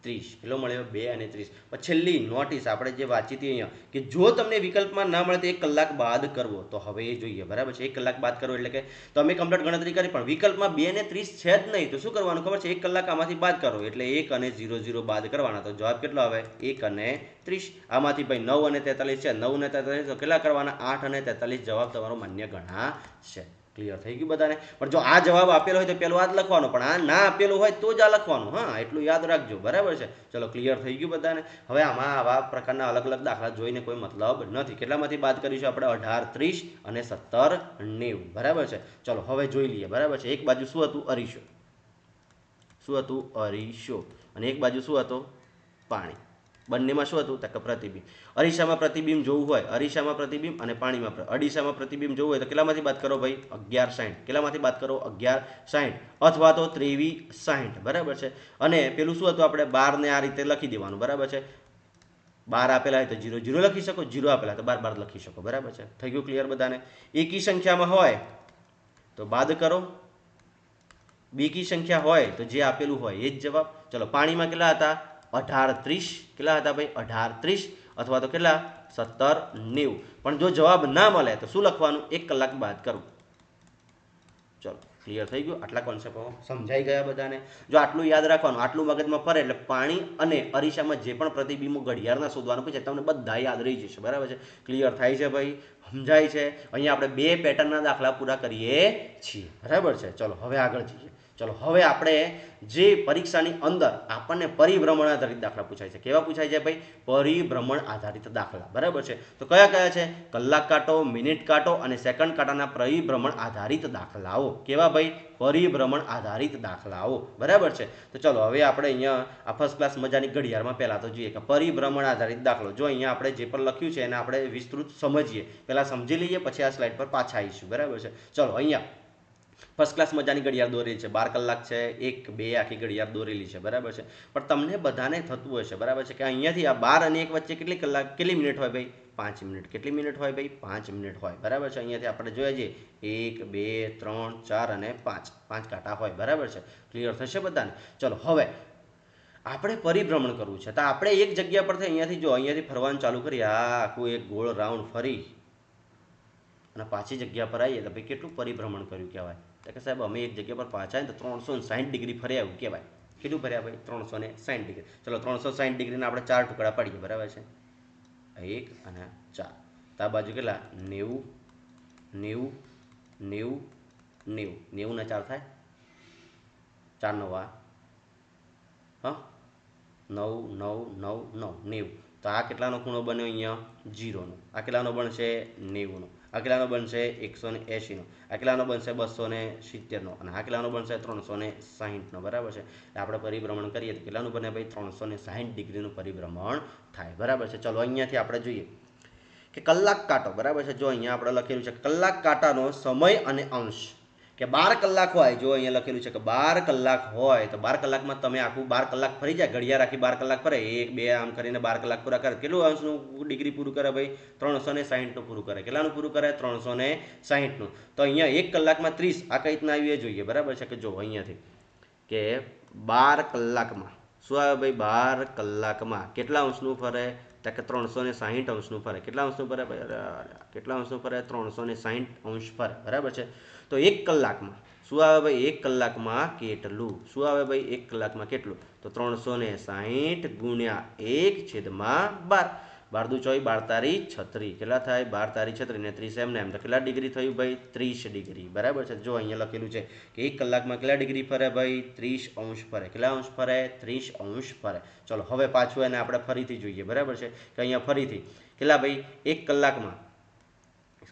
30. કેટલો મળ્યો? 2 અને 30. પછી છેલ્લી નોટિસ આપણે જે વાંચી હતી અહીંયા કે જો તમને વિકલ્પમાં ના મળે તો 1 કલાક બાદ કરવો. તો હવે એ જોઈએ, બરાબર છે. 1 કલાક બાદ કરવો એટલે કે તમે કમ્પ્લીટ ગણતરી કરી પણ વિકલ્પમાં 2 અને 30 છે જ નહીં, તો શું કરવાનું ખબર છે? 1 કલાક આમાંથી બાદ કરો એટલે 1 અને 00 બાદ કરવાના. તો જવાબ કેટલો આવે? 1 અને 30. આમાંથી ભાઈ 9 અને 43 છે. 9 અને 43 તો કેટલા કરવાના? 8 અને 43. જવાબ તમારો માન્ય ગણા છે. ક્લિયર થઈ ગયું બધાને? પણ જો આ જવાબ આપેલો હોય તો પેલું આ જ લખવાનું, પણ આ ના આપેલું હોય તો જ આ લખવાનું. હા, એટલું યાદ રાખજો, બરાબર છે. ચલો ક્લિયર થઈ ગયું બધાને? હવે આમાં આવા પ્રકારના અલગ અલગ દાખલા જોઈને કોઈ મતલબ નથી. કેટલામાંથી બાદ કરીશું આપણે? 18, 30 અને 17, 90. બરાબર છે. ચલો હવે જોઈ લઈએ, બરાબર છે. એક બાજુ શું હતું? અરીસો. શું હતું? અરીસો. અને એક બાજુ શું હતો? પાણી. બંનેમાં શું હતું? તો કે પ્રતિબિંબ. અરીસામાં પ્રતિબિંબ જોવું હોય, અરીસામાં પ્રતિબિંબ અને પાણીમાં અડીસામાં પ્રતિબિંબ જોવું હોય તો કેટલામાંથી બાદ કરો ભાઈ? 1160. કેટલામાંથી બાદ કરો? 1160 અથવા તો 2360. બરાબર છે. અને પેલું શું હતું? આપણે 12 ને આ રીતે લખી દેવાનું, બરાબર છે. 12 આપેલા હોય તો 0 લખી શકો, 0 આપેલા તો 12 લખી શકો, બરાબર છે. થઈ ગયું ક્લિયર બધાને? એકી સંખ્યામાં હોય તો બાદ કરો, બેકી સંખ્યા હોય તો જે આપેલું હોય એ જ જવાબ. ચલો પાણીમાં કેટલા હતા? 18, 30. કેટલા હતા ભાઈ? 18, 30 અથવા તો કેટલા? 17, 90. પણ જો જવાબ ના મળે તો શું લખવાનું? 1 કલાક બાદ કરવું. ચલો ક્લિયર થઈ ગયું? આટલા કોન્સેપ્ટો સમજાઈ ગયા બધાને? જો આટલું યાદ રાખવાનું, આટલું મગજમાં ફરે એટલે પાણી અને અરીસામાં જે પણ પ્રતિબિંબો ઘડિયાળના શોધવાનું પૂછે તમને બધા યાદ રહી જશે, બરાબર છે. ક્લિયર થાય છે ભાઈ? સમજાય છે? અહીંયા આપણે 2 પેટર્નના દાખલા પૂરા કરીએ છીએ, બરાબર છે. ચલો હવે આગળ જઈએ. ચલો હવે આપણે જે પરીક્ષાની અંદર આપણને પરિભ્રમણ આધારિત દાખલા પૂછાય છે. કેવા પૂછાય છે ભાઈ? પરિભ્રમણ આધારિત દાખલા, બરાબર છે. તો કયા કયા છે? કલાક કાંટો, મિનિટ કાંટો અને સેકન્ડ કાંટાના પરિભ્રમણ આધારિત દાખલાઓ. કેવા ભાઈ? પરિભ્રમણ આધારિત દાખલાઓ, બરાબર છે. તો ચલો હવે આપણે અહીંયા આ ફર્સ્ટ ક્લાસ મજાની ઘડિયાળમાં પહેલા તો જોઈએ કે પરિભ્રમણ આધારિત દાખલો. જો અહીંયા આપણે જે પણ લખ્યું છે એને આપણે વિસ્તૃત સમજીએ, પહેલા સમજી લઈએ પછી આ સ્લાઇડ પર પાછા આવીશું, બરાબર છે. ચલો અહીંયા ફર્સ્ટ ક્લાસ મજાની ઘડિયાળ દોરેલી છે, 12 કલાક છે, 1, 2 આખી ઘડિયાળ દોરેલી છે, બરાબર છે. પણ તમને બધાને થતું હશે, બરાબર છે, કે અહીંયાથી આ 12 અને 1 વચ્ચે કેટલી કલાક, કેટલી મિનિટ હોય ભાઈ? 5 મિનિટ. કેટલી મિનિટ હોય ભાઈ? 5 મિનિટ હોય, બરાબર છે. અહીંયાથી આપણે જોઈએ છીએ 1, 2, 3, 4 અને 5 કાંટા હોય, બરાબર છે. ક્લિયર થશે બધાને? ચલો હવે આપણે પરિભ્રમણ કરવું છે તો આપણે એક જગ્યા પરથી અહીંયાથી ફરવાનું ચાલુ કરીએ. આખું એક ગોળ રાઉન્ડ ફરી અને પાછી જગ્યા પર આવીએ તો ભાઈ કેટલું પરિભ્રમણ કર્યું કહેવાય? તો કે સાહેબ અમે એક જગ્યા પર પાછા આવીએ તો 360 ડિગ્રી ફર્યા એવું કહેવાય. કેટલું ફર્યા ભાઈ? 360 ડિગ્રી. ચલો 360 ડિગ્રીના આપણે 4 ટુકડા પાડીએ, બરાબર છે. 1 અને 4. તો આ બાજુ કેટલા? 90, 90, 90, 90. 90 ના 4 થાય? 4 9 હા 9, 9, 9, 9, 90. તો આ કેટલાનો ખૂણો બન્યો અહીંયા? 0નો. આ કેટલાનો બનશે? 90નો. આ કેટલાનો બનશે? 180નો. આ કેટલાનો બનશે? 270નો. અને આ કેટલાનો બનશે? 360નો, બરાબર છે. આપણે પરિભ્રમણ કરીએ તો કેટલાનું બને ભાઈ? 360 ડિગ્રીનું પરિભ્રમણ થાય, બરાબર છે. ચલો અહીંયાથી આપણે જોઈએ કે કલાક કાંટો, બરાબર છે. જો અહીંયા આપણે લખેલું છે કલાક કાંટાનો સમય અને અંશ કે 12 કલાક હોય. જો અહીંયા લખેલું છે કે 12 કલાક હોય તો 12 કલાકમાં તમે આખું 12 કલાક ફરી જાય, ઘડિયાળ આખી 12 કલાક ફરે, 1, 2 આમ કરીને 12 કલાક પૂરા કરે. કેટલું અંશનું ડિગ્રી પૂરું કરે ભાઈ? 360નું પૂરું કરે. કેટલાનું પૂરું કરે? 360નું. તો અહીંયા 1 કલાકમાં 30. આ કઈ રીતના આવ્યું એ જોઈએ, બરાબર છે. કે જો અહીંયાથી કે 12 કલાકમાં શું આવે ભાઈ? 12 કલાકમાં કેટલા અંશનું ફરે? તો કે 360 અંશનું ફરે. કેટલા અંશનું ફરે ભાઈ? કેટલા અંશનું ફરે? 360 અંશ ફરે, બરાબર છે. તો 1 કલાકમાં શું આવે ભાઈ? 1 કલાકમાં કેટલું? શું આવે ભાઈ? 1 કલાકમાં કેટલું? તો 360 ગુણ્યા 1/12. 12 દુ 24, 12 તારી 36. કેટલા થાય? 12 તારી 36 ને 30 એમને એમ તો કેટલા ડિગ્રી થયું ભાઈ? 30 ડિગ્રી, બરાબર છે. જો અહીંયા લખેલું છે કે 1 કલાકમાં કેટલા ડિગ્રી ફરે ભાઈ? 30 અંશ ફરે. કેટલા અંશ ફરે? 30 અંશ ફરે. ચલો હવે પાછું એને આપણે ફરીથી જોઈએ, બરાબર છે. કે અહીંયા ફરીથી કેટલા ભાઈ? 1 કલાકમાં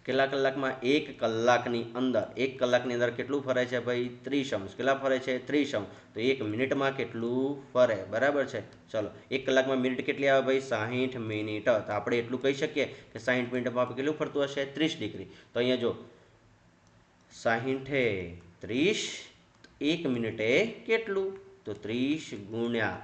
કેટલા કલાકમાં? 1 કલાકની અંદર 1 કલાકની અંદર કેટલું ફરે છે ભાઈ? 30 અંશ. કેટલા ફરે છે? 30 અંશ. તો 1 મિનિટમાં કેટલું ફરે? બરાબર છે. ચલો 1 કલાકમાં મિનિટ કેટલી આવે ભાઈ? 60 મિનિટ. તો આપણે એટલું કહી શકીએ કે 60 મિનિટમાં કેટલું ફરતું હશે? 30 ડિગ્રી. તો અહીંયા જો 60 30 1 મિનિટે કેટલું? તો 30 ગુણ્યા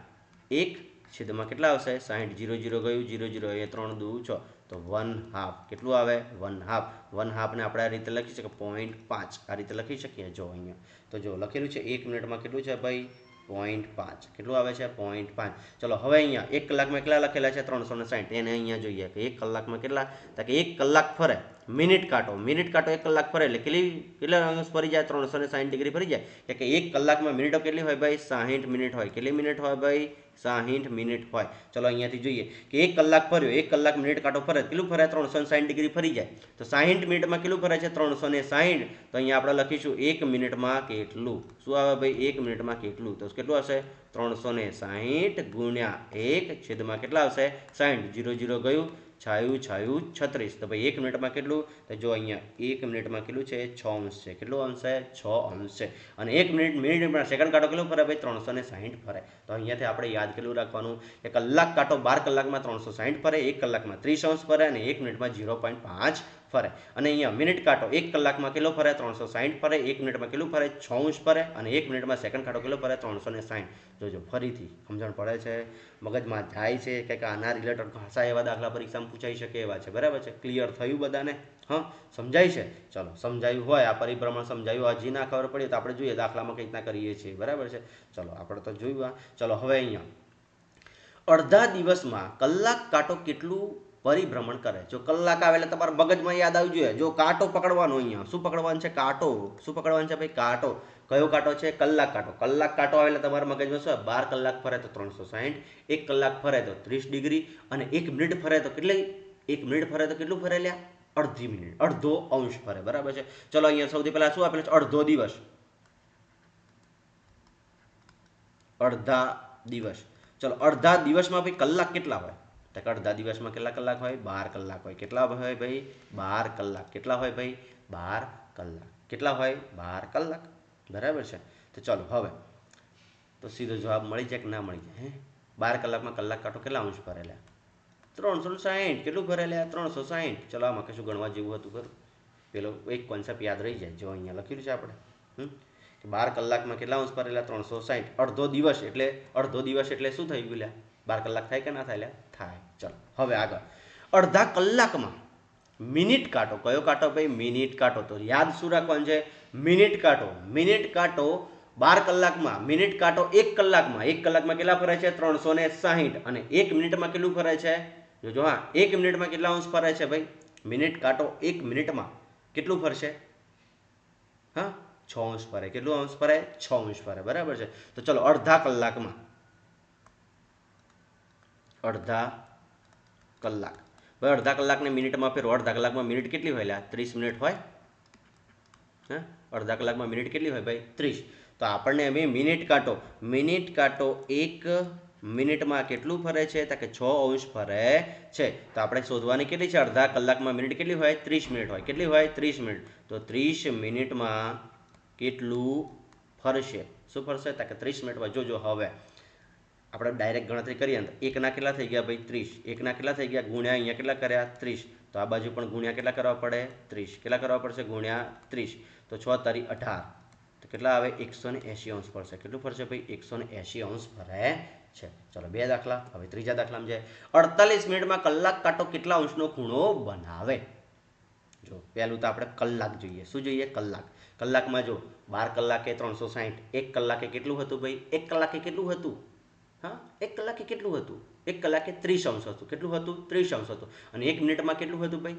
1 છેદમાં કેટલા આવશે? 60. 0 0 ગયું, 0 0 એ 3 દુ 6, તો 1/2 કેટલું આવે? 1/2. 1/2 ને આપણે આ રીતે લખી શકીએ 0.5 આ રીતે લખી શકીએ. જો અહીંયા તો જો લખેલું છે 1 મિનિટમાં કેટલું છે ભાઈ? 0.5. કેટલું આવે છે? 0.5. ચલો હવે અહીંયા 1 કલાકમાં કેટલા લખેલા છે? 360. એને અહીંયા જોઈએ કે 1 કલાકમાં કેટલા? તો કે 1 કલાક ફરે, મિનિટ કાંટો 1 કલાક ફરે એટલે કેટલા અંશ ફરી જાય? 360 ડિગ્રી ફરી જાય. કે 1 કલાકમાં મિનિટો કેટલી હોય ભાઈ? 60 મિનિટ હોય. કેટલી મિનિટ હોય ભાઈ? 60 મિનિટ હોય. ચલો અહીંયાથી જોઈએ કે 1 કલાક ફર્યો, 1 કલાક મિનિટ કાંટો ફરે કેટલું ફરે? 360 ડિગ્રી ફરી જાય. તો 60 મિનિટમાં કેટલું ફરે છે? 360. તો અહીંયા આપણે લખીશું 1 મિનિટમાં કેટલું. શું આવે ભાઈ? 1 મિનિટમાં કેટલું? તો કેટલું હશે? 360 ગુણ્યા 1 છેદમાં કેટલા આવશે? 60. 0 0 ગયું, છાયું છાયું 36. તો ભાઈ 1 મિનિટમાં કેટલું? તો જો અહીંયા 1 મિનિટમાં કેટલું છે? 6 અંશ છે. કેટલું અંશ છે? 6 અંશ છે. અને 1 મિનિટમાં સેકન્ડ કાંટો કેટલું ફરે ભાઈ? 360 ફરે. તો અહીંયાથી આપણે યાદ કેટલું રાખવાનું કે કલાક કાંટો 12 કલાકમાં 360 ફરે, 1 કલાકમાં 30 અંશ ફરે અને 1 મિનિટમાં 0.5 ફરે. અને અહીંયા મિનિટ કાંટો 1 કલાકમાં કેટલો ફરે? 360 ફરે, 1 મિનિટમાં કેટલું ફરે? 6 અંશ ફરે અને 1 મિનિટમાં સેકન્ડ કાંટો કેટલો ફરે? 360. જોજો ફરીથી સમજણ પડે છે, મગજમાં જાય છે કે આના રિલેટેડ ઘણા એવા દાખલા પરીક્ષામાં પૂછાઈ શકે એવા છે. બરાબર છે? ક્લિયર થયું બધાને? હા, સમજાય છે? ચલો સમજાયું હોય, આ પરિભ્રમણ સમજાયું, હજી ના ખબર પડી તો આપણે જોઈએ દાખલામાં કઈ રીતના કરીએ છીએ. બરાબર છે? ચલો આપણે તો જોયું. ચલો હવે અહીંયા અડધા દિવસમાં કલાક કાંટો કેટલું પરિભ્રમણ કરે? જો કલાક આવે એટલે તમારા મગજમાં યાદ આવી જોઈએ. જો કાંટો પકડવાનો, અહીંયા શું પકડવાનું છે? કાંટો. શું પકડવાનું છે ભાઈ? કાંટો. કયો કાંટો છે? કલાક કાંટો. કલાક કાંટો આવે એટલે તમારા મગજમાં શું? 12 કલાક ફરે તો 360, 1 કલાક ફરે તો 30 ડિગ્રી અને 1 મિનિટ ફરે તો કેટલી? 1 મિનિટ ફરે તો કેટલું ફરે લ્યા? અડધી મિનિટ, અડધો અંશ ફરે. બરાબર છે? ચલો અહીંયા સૌથી પહેલા શું આપેલું છે? અડધો દિવસ. અડધા દિવસ. ચલો અડધા દિવસમાં ભાઈ કલાક કેટલા હોય? તો કે અડધા દિવસમાં કેટલા કલાક હોય? 12 કલાક હોય. કેટલા હોય ભાઈ? 12 કલાક. કેટલા હોય ભાઈ? 12 કલાક. કેટલા હોય? 12 કલાક. બરાબર છે? તો ચલો હવે તો સીધો જવાબ મળી જાય કે ના મળી જાય? 12 કલાકમાં કલાક કાંટો કેટલા અંશ ફરેલા? 360. કેટલું ફરેલા? 360. ચલો આમાં કશું ગણવા જેવું હતું ખરું? પેલો એક કોન્સેપ્ટ યાદ રહી જાય. જો અહીંયા લખ્યું છે આપણે 12 કલાકમાં કેટલા અંશ ફરેલા? 360. અડધો દિવસ એટલે શું થઈ ગયું લ્યા? 12 કલાક થાય કે ના થાય લ્યા? થાય. ચલો હવે આગળ અડધા કલાકમાં મિનિટ કાંટો. કયો કાંટો ભાઈ? મિનિટ કાંટો. તો યાદ શું રાખવાનું છે? મિનિટ કાંટો. મિનિટ કાંટો 12 કલાકમાં, મિનિટ કાંટો 1 કલાકમાં. 1 કલાકમાં કેટલા ફરે છે? 360. અને 1 મિનિટમાં કેટલું ફરે છે? જોજો હા, 1 મિનિટમાં કેટલા અંશ ફરે છે ભાઈ? મિનિટ કાંટો 1 મિનિટમાં કેટલું ફરશે? હા, 6 અંશ ફરે. કેટલું અંશ ફરે? 6 અંશ ફરે. બરાબર છે? તો ચલો અડધા કલાકમાં, અડધા કલાક ભાઈ, અડધા કલાકને મિનિટમાં ફેરવો. અડધા કલાકમાં મિનિટ કેટલી હોય? 30 મિનિટ હોય. હા, અડધા કલાકમાં મિનિટ કેટલી હોય ભાઈ? 30. તો આપણને હવે મિનિટ કાંટો 1 મિનિટમાં કેટલું ફરે છે? તો કે 6 અંશ ફરે છે. તો આપણે શોધવાની કેટલી છે? અડધા કલાકમાં મિનિટ કેટલી હોય? 30 મિનિટ હોય. કેટલી હોય? 30 મિનિટ. તો 30 મિનિટમાં કેટલું ફરશે? શું ફરશે? તો કે 30 મિનિટમાં. જોજો હવે આપણે ડાયરેક્ટ ગણતરી કરીએ ને, 1ના કેટલા થઈ ગયા ભાઈ? 30. 1ના કેટલા થઈ ગયા? ગુણ્યા અહીંયા કેટલા કર્યા? 30. તો આ બાજુ પણ ગુણ્યા કેટલા કરવા પડે? 30. કેટલા કરવા પડશે? ગુણ્યા 30. તો 6 તારી 18. તો કેટલા આવે? 180 અંશ ફરશે. કેટલું ફરશે ભાઈ? 180 અંશ ફરે છે. ચલો બે દાખલા. હવે ત્રીજા દાખલામાં જાય 48 મિનિટમાં કલાક કાંટો કેટલા અંશનો ખૂણો બનાવે? જો પહેલું તો આપણે કલાક જોઈએ. શું જોઈએ? કલાક. કલાકમાં જો 12 કલાકે 360, 1 કલાકે કેટલું હતું ભાઈ? 1 કલાકે કેટલું હતું? હા, 1 કલાકે કેટલું હતું? 1 કલાકે 30 અંશ હતું. કેટલું હતું? 30 અંશ હતું. અને 1 મિનિટમાં કેટલું હતું ભાઈ?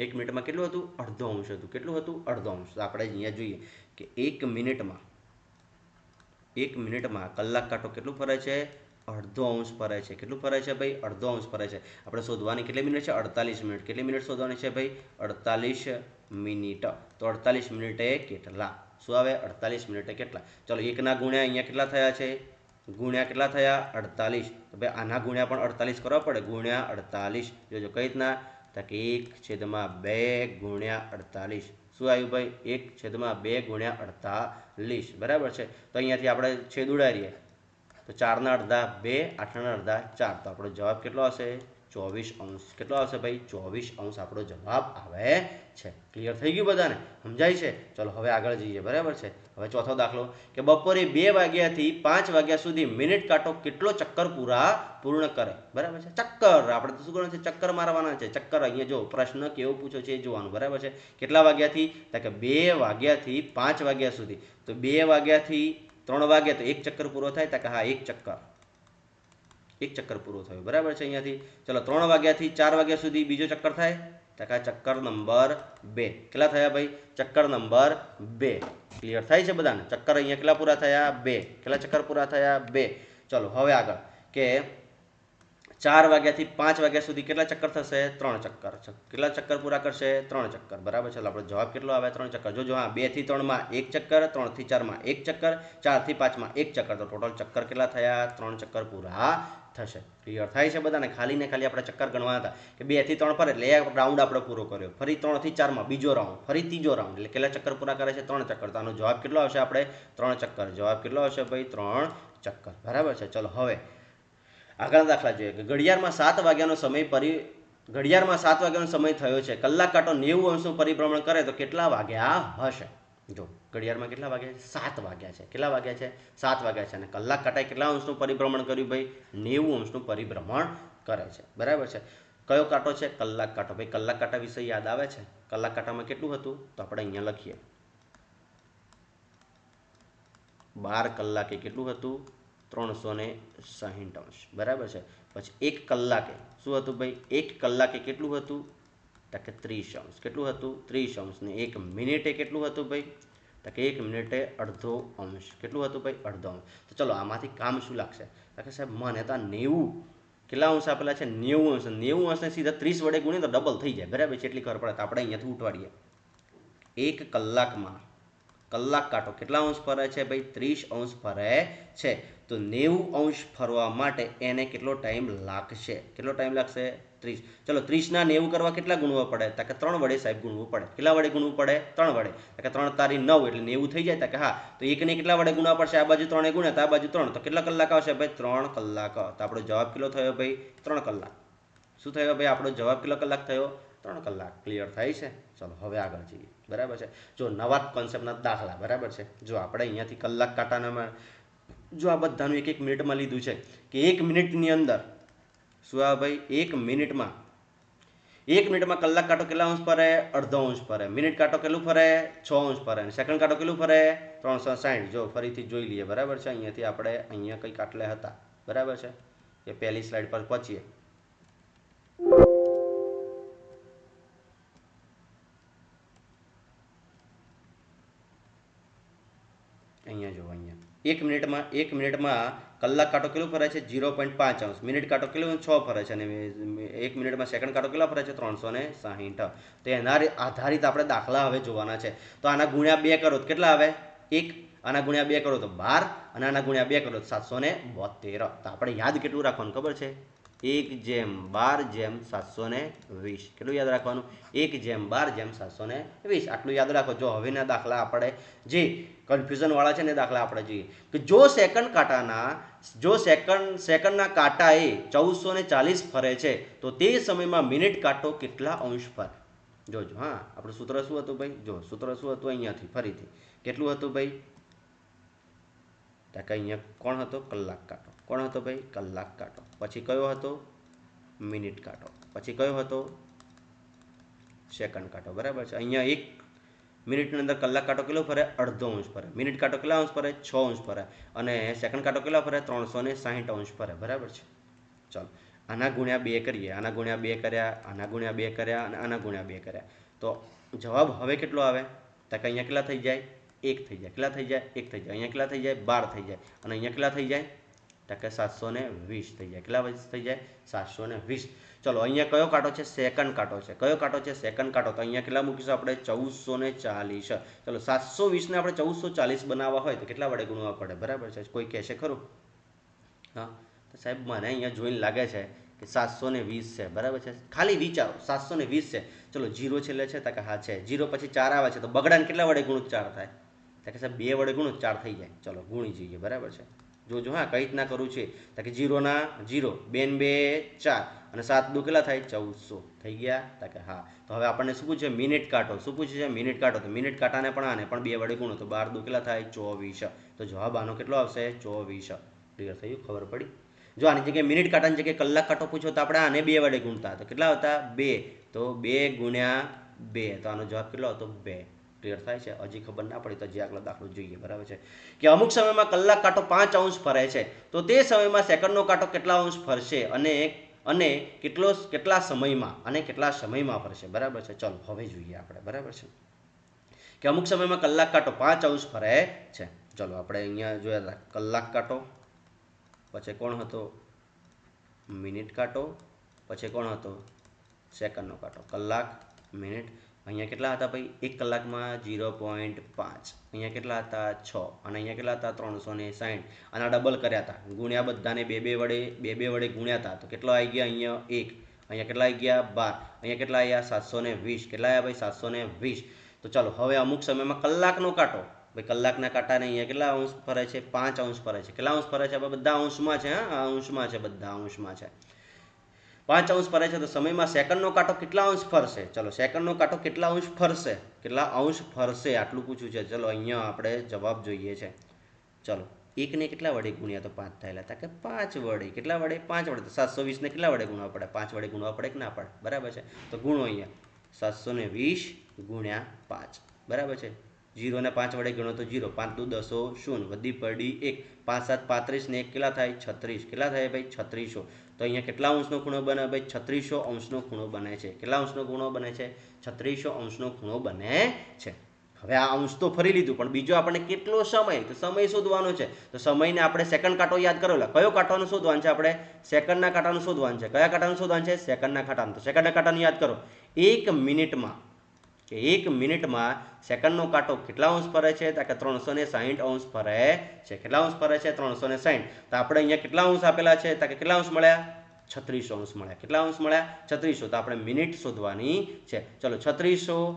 1 મિનિટમાં કેટલું હતું? અડધો અંશ હતું. કેટલું હતું? અડધો અંશ. તો આપણે અહીંયા જોઈએ કે 1 મિનિટમાં કલાક કાંટો કેટલું ફરે છે? અડધો અંશ ફરે છે. કેટલું ફરે છે ભાઈ? અડધો અંશ ફરે છે. આપણે શોધવાની કેટલી મિનિટ છે? 48 મિનિટ. કેટલી મિનિટ શોધવાની છે ભાઈ? 48 મિનિટ. તો 48 મિનિટે કેટલા? શું આવે? 48 મિનિટે કેટલા? ચલો 1ના ગુણ્યા અહીંયા કેટલા થયા છે? ગુણ્યા કેટલા થયા? 48. તો ભાઈ આના ગુણ્યા પણ 48 કરવા પડે. ગુણ્યા 48. જોજો કઈ રીતના? તો કે 1/2 ગુણ્યા 48. શું આવ્યું ભાઈ? 1/2 ગુણ્યા 48. બરાબર છે? તો અહીંયાથી આપણે છેદ ઉડાડીએ તો 4ના અડધા 2, 8ના અડધા 4. તો આપણો જવાબ કેટલો હશે? 24 अंश। કેટલો આવશે ભાઈ? 24 અંશ આપણો જવાબ આવે છે। ક્લિયર થઈ ગયું બધાને? સમજાય છે? ચલો હવે આગળ જઈએ, બરાબર છે। હવે ચોથો દાખલો કે બપોરે 2 વાગ્યાથી 5 વાગ્યા સુધી મિનિટ કાંટો કેટલો ચક્કર પૂર્ણ કરે, બરાબર છે। ચક્કર આપણે તો શું કરવાનું છે? ચક્કર મારવાના છે। ચક્કર અહીંયા જો પ્રશ્ન કેવો પૂછ્યો છે એ જોવાનું, બરાબર છે। કેટલા વાગ્યાથી? તો કે 2 વાગ્યાથી 5 વાગ્યા સુધી। તો 2 વાગ્યાથી 3 વાગ્યા તો એક ચક્કર પૂરો થાય, તો કે હા એક ચક્કર પૂરો થયો, બરાબર છે અહીંયાથી। ચલો 3 વાગ્યાથી 4 વાગ્યા સુધી બીજો ચક્કર થાય, તો કે ચક્કર નંબર 2। કેટલા થયા ભાઈ? ચક્કર નંબર 2। ક્લિયર થાય છે બધાને? ચક્કર અહીંયા કેટલા પૂરા થયા? 2। કેટલા ચક્કર પૂરા થયા? 2। ચલો હવે આગળ કે 4 વાગ્યાથી 5 વાગ્યા સુધી કેટલા ચક્કર થશે? 3 ચક્કર। કેટલા ચક્કર પૂરા કરશે? 3 ચક્કર, બરાબર છે। આપણો જવાબ કેટલો આવે? 3 ચક્કર। જો હા 2 થી 3 માં 1 ચક્કર, 3 થી 4 માં 1 ચક્કર, 4 થી 5 માં 1 ચક્કર, તો ટોટલ ચક્કર કેટલા થયા? 3 ચક્કર પૂરા થશે। ક્લિયર થાય છે બધાને? ખાલી ને ખાલી આપણે ચક્કર ગણવાના હતા કે 2 થી 3 પર એટલે એક રાઉન્ડ આપણે પૂરો કર્યો, ફરી 3 થી 4 માં બીજો રાઉન્ડ, ફરી ત્રીજો રાઉન્ડ, એટલે કેટલા ચક્કર પૂરા કરે છે? 3 ચક્કર। તો આનો જવાબ કેટલો આવશે? આપણે 3 ચક્કર। જવાબ કેટલો આવશે ભાઈ? 3 ચક્કર, બરાબર છે। ચલો હવે આગળના દાખલા જોઈએ કે ઘડિયાળમાં 7 વાગ્યાનો સમય થયો છે, કલાક કાંટો 90 અંશનું પરિભ્રમણ કરે તો કેટલા વાગ્યા હશે? જો ઘડિયાળમાં કેટલા વાગ્યા છે? 7 વાગ્યા છે। કેટલા વાગ્યા છે? 7 વાગ્યા છે। અને કલાક કાંટાએ કેટલા અંશનું પરિભ્રમણ કર્યું ભાઈ? 90 અંશનું પરિભ્રમણ કરે છે, બરાબર છે। કયો કાંટો છે? કલાક કાંટો। ભાઈ કલાક કાંટા વિશે યાદ આવે છે? કલાક કાંટામાં કેટલું હતું? તો આપણે અહીંયા લખીએ, 12 કલાકે કેટલું હતું? 360 અંશ, બરાબર છે। પછી 1 કલાકે શું હતું ભાઈ? 1 કલાકે કેટલું હતું? તો કે 30 અંશ। કેટલું હતું? 30 અંશ। ને 1 મિનિટે કેટલું હતું ભાઈ? તો કે 1 મિનિટે અડધો અંશ। કેટલું હતું ભાઈ? અડધો અંશ। તો ચલો આમાંથી કામ શું લાગશે? તો કે સાહેબ મને તો 90 કેટલા અંશ આપેલા છે? 90 અંશ। 90 અંશને સીધા 30 વડે ગુણીએ તો ડબલ થઈ જાય, બરાબર છે? એટલી ખબર પડે, તો આપણે અહીંયાથી ઉઠવાડીએ। 1 કલાકમાં કલાક કાંટો કેટલા અંશ ફરે છે ભાઈ? 30 અંશ ફરે છે। તો 90 અંશ ફરવા માટે એને કેટલો ટાઈમ લાગશે? કેટલો ટાઈમ લાગશે? 30। ચલો 30 ના 90 કરવા કેટલા ગુણવા પડે? તો કે 3 વડે સાહેબ ગુણવું પડે। કેટલા વડે ગુણવું પડે? 3 વડે। તો કે 3 તારી 9 એટલે 90 થઈ જાય। તો કે હા, તો એકને કેટલા વડે ગુણવા પડશે? આ બાજુ 3 ગુણ્યા તો આ બાજુ 3, તો કેટલા કલાક આવશે ભાઈ? 3 કલાક। તો આપણો જવાબ કેટલો થયો ભાઈ? 3 કલાક। શું થયો ભાઈ? આપણો જવાબ કેટલો કલાક થયો? 3 કલાક। ક્લિયર થાય છે? ચલો હવે આગળ જઈએ, બરાબર છે। જો નવા કોન્સેપ્ટના દાખલા, બરાબર છે। જો આપણે અહીંયાથી કલાક કાંટાનામાં જો આ બધાનું 1 મિનિટમાં લીધું છે કે 1 મિનિટની અંદર શું આવે ભાઈ? 1 મિનિટમાં કલાક કાંટો કેટલા અંશ ફરે? અડધો અંશ ફરે। મિનિટ કાંટો કેટલું ફરે? 6 અંશ ફરે। અને સેકન્ડ કાંટો કેટલું ફરે? 360। જો ફરીથી જોઈ લઈએ, બરાબર છે। અહીંયાથી આપણે અહીંયા કંઈક આટલે હતા, બરાબર છે? એ પહેલી સ્લાઇડ પર પહોંચીએ। અહીંયા જો અહીંયા 1 મિનિટમાં કલાક કાંટો કેટલું ફરે છે? 0.5 અંશ। મિનિટ કાંટો કેટલું? 6 ફરે છે। અને 1 મિનિટમાં સેકન્ડ કાંટો કેટલા ફરે છે? 360। તો એના આધારિત આપણે દાખલા હવે જોવાના છે। તો આના ગુણ્યા 2 કરો તો કેટલા આવે? 1। આના ગુણ્યા 2 કરો તો 12, અને આના ગુણ્યા 2 કરો તો 772। તો આપણે યાદ કેટલું રાખવાનું ખબર છે? 1/12/720। કેટલું યાદ રાખવાનું? 1/12/720। આટલું યાદ રાખો। જો હવેના દાખલા આપણે જે કન્ફ્યુઝનવાળા છે ને દાખલા આપણે જોઈએ કે જો સેકન્ડના કાંટાએ 1440 ફરે છે તો તે સમયમાં મિનિટ કાંટો કેટલા અંશ ફરે? જોજો હા, આપણું સૂત્ર શું હતું ભાઈ? જો સૂત્ર શું હતું? અહીંયાથી ફરીથી કેટલું હતું ભાઈ? તો કે અહીંયા કોણ હતો? કલાક કાંટો। કોણ હતો ભાઈ? કલાક કાંટો। પછી કયો હતો? મિનિટ કાંટો। પછી કયો હતો? સેકન્ડ કાંટો, બરાબર છે। અહીંયા 1 મિનિટની અંદર કલાક કાંટો કેટલો ફરે? અડધો અંશ ફરે। મિનિટ કાંટો કેટલા અંશ ફરે? 6 અંશ ફરે। અને સેકન્ડ કાંટો કેટલા ફરે? 360 અંશ ફરે, બરાબર છે। ચાલો આના ગુણ્યા 2 કરીએ। આના ગુણ્યા 2 કર્યા, આના ગુણ્યા 2 કર્યા, અને આના ગુણ્યા 2 કર્યા, તો જવાબ હવે કેટલો આવે? તો કે અહીંયા કેટલા થઈ જાય? 1 થઈ જાય। કેટલા થઈ જાય? 1 થઈ જાય। અહીંયા કેટલા થઈ જાય? 12 થઈ જાય। અને અહીંયા કેટલા થઈ જાય? તો કે 720 થઈ જાય। કેટલા થઈ જાય? 720। ચલો અહીંયા કયો કાંટો છે? સેકન્ડ કાંટો છે। કયો કાંટો છે? સેકન્ડ કાંટો। તો અહીંયા કેટલા મૂકીશું આપણે? 1440। ચલો 720 ને આપણે 1440 બનાવવા હોય તો કેટલા વડે ગુણવા પડે? બરાબર છે? કોઈ કહેશે ખરું? હા, તો સાહેબ મને અહીંયા જોઈને લાગે છે કે 720 છે, બરાબર છે? ખાલી વિચારો, 720 છે। ચલો 0 છેલ્લે છે? તો કે હા છે। 0 પછી 4 આવે છે તો બગડાને કેટલા વડે ગુણો 4 થાય? તો કે સાહેબ 2 વડે ગુણો 4 થઈ જાય। ચલો ગુણી જોઈએ, બરાબર છે? જોજો હા કઈ રીતના કરું છે તો કે 0 ના 0 2 ને 2 4 અને 7 દુ કેટલા થાય 1400 થઈ ગયા તો કે હા તો હવે આપણને શું પૂછે મિનિટ કાંટો શું પૂછે છે મિનિટ કાંટો તો મિનિટ કાંટાને પણ આને પણ 2 વડે ગુણો તો 12 દુ કેટલા થાય 24 તો જવાબ આનો કેટલો આવશે 24 ક્લિયર થયું ખબર પડી જો આની જગ્યાએ મિનિટ કાંટાની જગ્યાએ કલાક કાંટો પૂછો તો આપણે આને 2 વડે ગુણતા તો કેટલા હતા 2 તો 2 ગુણ્યા 2 તો આનો જવાબ કેટલો હતો 2 ક્લિયર થાય છે હજી ખબર ના પડી તો હજી આગલો દાખલો જોઈએ બરાબર છે કે અમુક સમયમાં કલાક કાંટો 5 અંશ ફરે છે તો તે સમયમાં સેકન્ડનો કાંટો કેટલા અંશ ફરશે અને કેટલા સમયમાં ફરશે બરાબર છે ચલો હવે જોઈએ આપણે બરાબર છે કે અમુક સમયમાં કલાક કાંટો 5 અંશ ફરે છે ચલો આપણે અહીંયા જોયા કલાક કાંટો પછી કોણ હતો મિનિટ કાંટો પછી કોણ હતો સેકન્ડનો કાંટો કલાક મિનિટ અહીંયા કેટલા હતા ભાઈ 1 કલાકમાં 0.5 અહીંયા કેટલા હતા 6 અને અહીંયા કેટલા હતા 360 અને ડબલ કર્યા હતા ગુણ્યા બધાને બે વડે ગુણ્યા હતા તો કેટલો આવી ગયા અહીંયા 1 અહીંયા કેટલા આવી ગયા 12 અહીંયા કેટલા આવ્યા 720 કેટલા આવ્યા ભાઈ 720 તો ચાલો હવે અમુક સમયમાં કલાકનો કાંટો ભાઈ કલાકના કાંટાને અહીંયા કેટલા અંશ ફરે છે 5 અંશ ફરે છે કેટલા અંશ ફરે છે બધા અંશમાં છે હા અંશમાં છે બધા અંશમાં છે 5 અંશ ફરે છે તો સમયમાં સેકન્ડનો કાંટો કેટલા અંશ ફરશે ચલો સેકન્ડનો કાંટો કેટલા અંશ ફરશે આટલું પૂછ્યું છે ચલો અહીંયા આપણે જવાબ જોઈએ છે ચલો 1 ને કેટલા વડે ગુણ્યા તો 5 થયેલા હતા કે 5 વડે કેટલા વડે 5 વડે તો 720 ને કેટલા વડે ગુણવા પડે 5 વડે ગુણવા પડે કે ના પડે બરાબર છે તો ગુણો અહીંયા 720 ગુણ્યા 5 બરાબર છે 0 ને 5 વડે ગણો તો 0 5 દુ 10 0 વધી પડી 1 5 7 35 ને 1 કેટલા થાય 36 કેટલા થાય ભાઈ 3600 તો અહીંયા કેટલા અંશનો ખૂણો બને ભાઈ 3600 અંશનો ખૂણો બને છે કેટલા અંશનો ખૂણો બને છે 3600 અંશનો ખૂણો બને છે હવે આ અંશ તો ફરી લીધું પણ બીજો આપણને કેટલો સમય તો સમય શોધવાનો છે તો સમયને આપણે સેકન્ડ કાંટો યાદ કરેલા કયો કાંટાનું શોધવાનું છે આપણે સેકન્ડના કાંટાનું શોધવાનું છે કયા કાંટાનું શોધવાનું છે સેકન્ડના કાંટાનું તો સેકન્ડના કાંટાનું યાદ કરો 1 મિનિટમાં સેકન્ડનો કાંટો કેટલા અંશ ફરે છે તો કે 360 અંશ ફરે છે કેટલા અંશ ફરે છે 360 તો આપણે અહીંયા કેટલા અંશ આપેલા છે તો કે કેટલા અંશ મળ્યા 3600 અંશ મળ્યા કેટલા અંશ મળ્યા 3600 તો આપણે મિનિટ શોધવાની છે ચલો 3600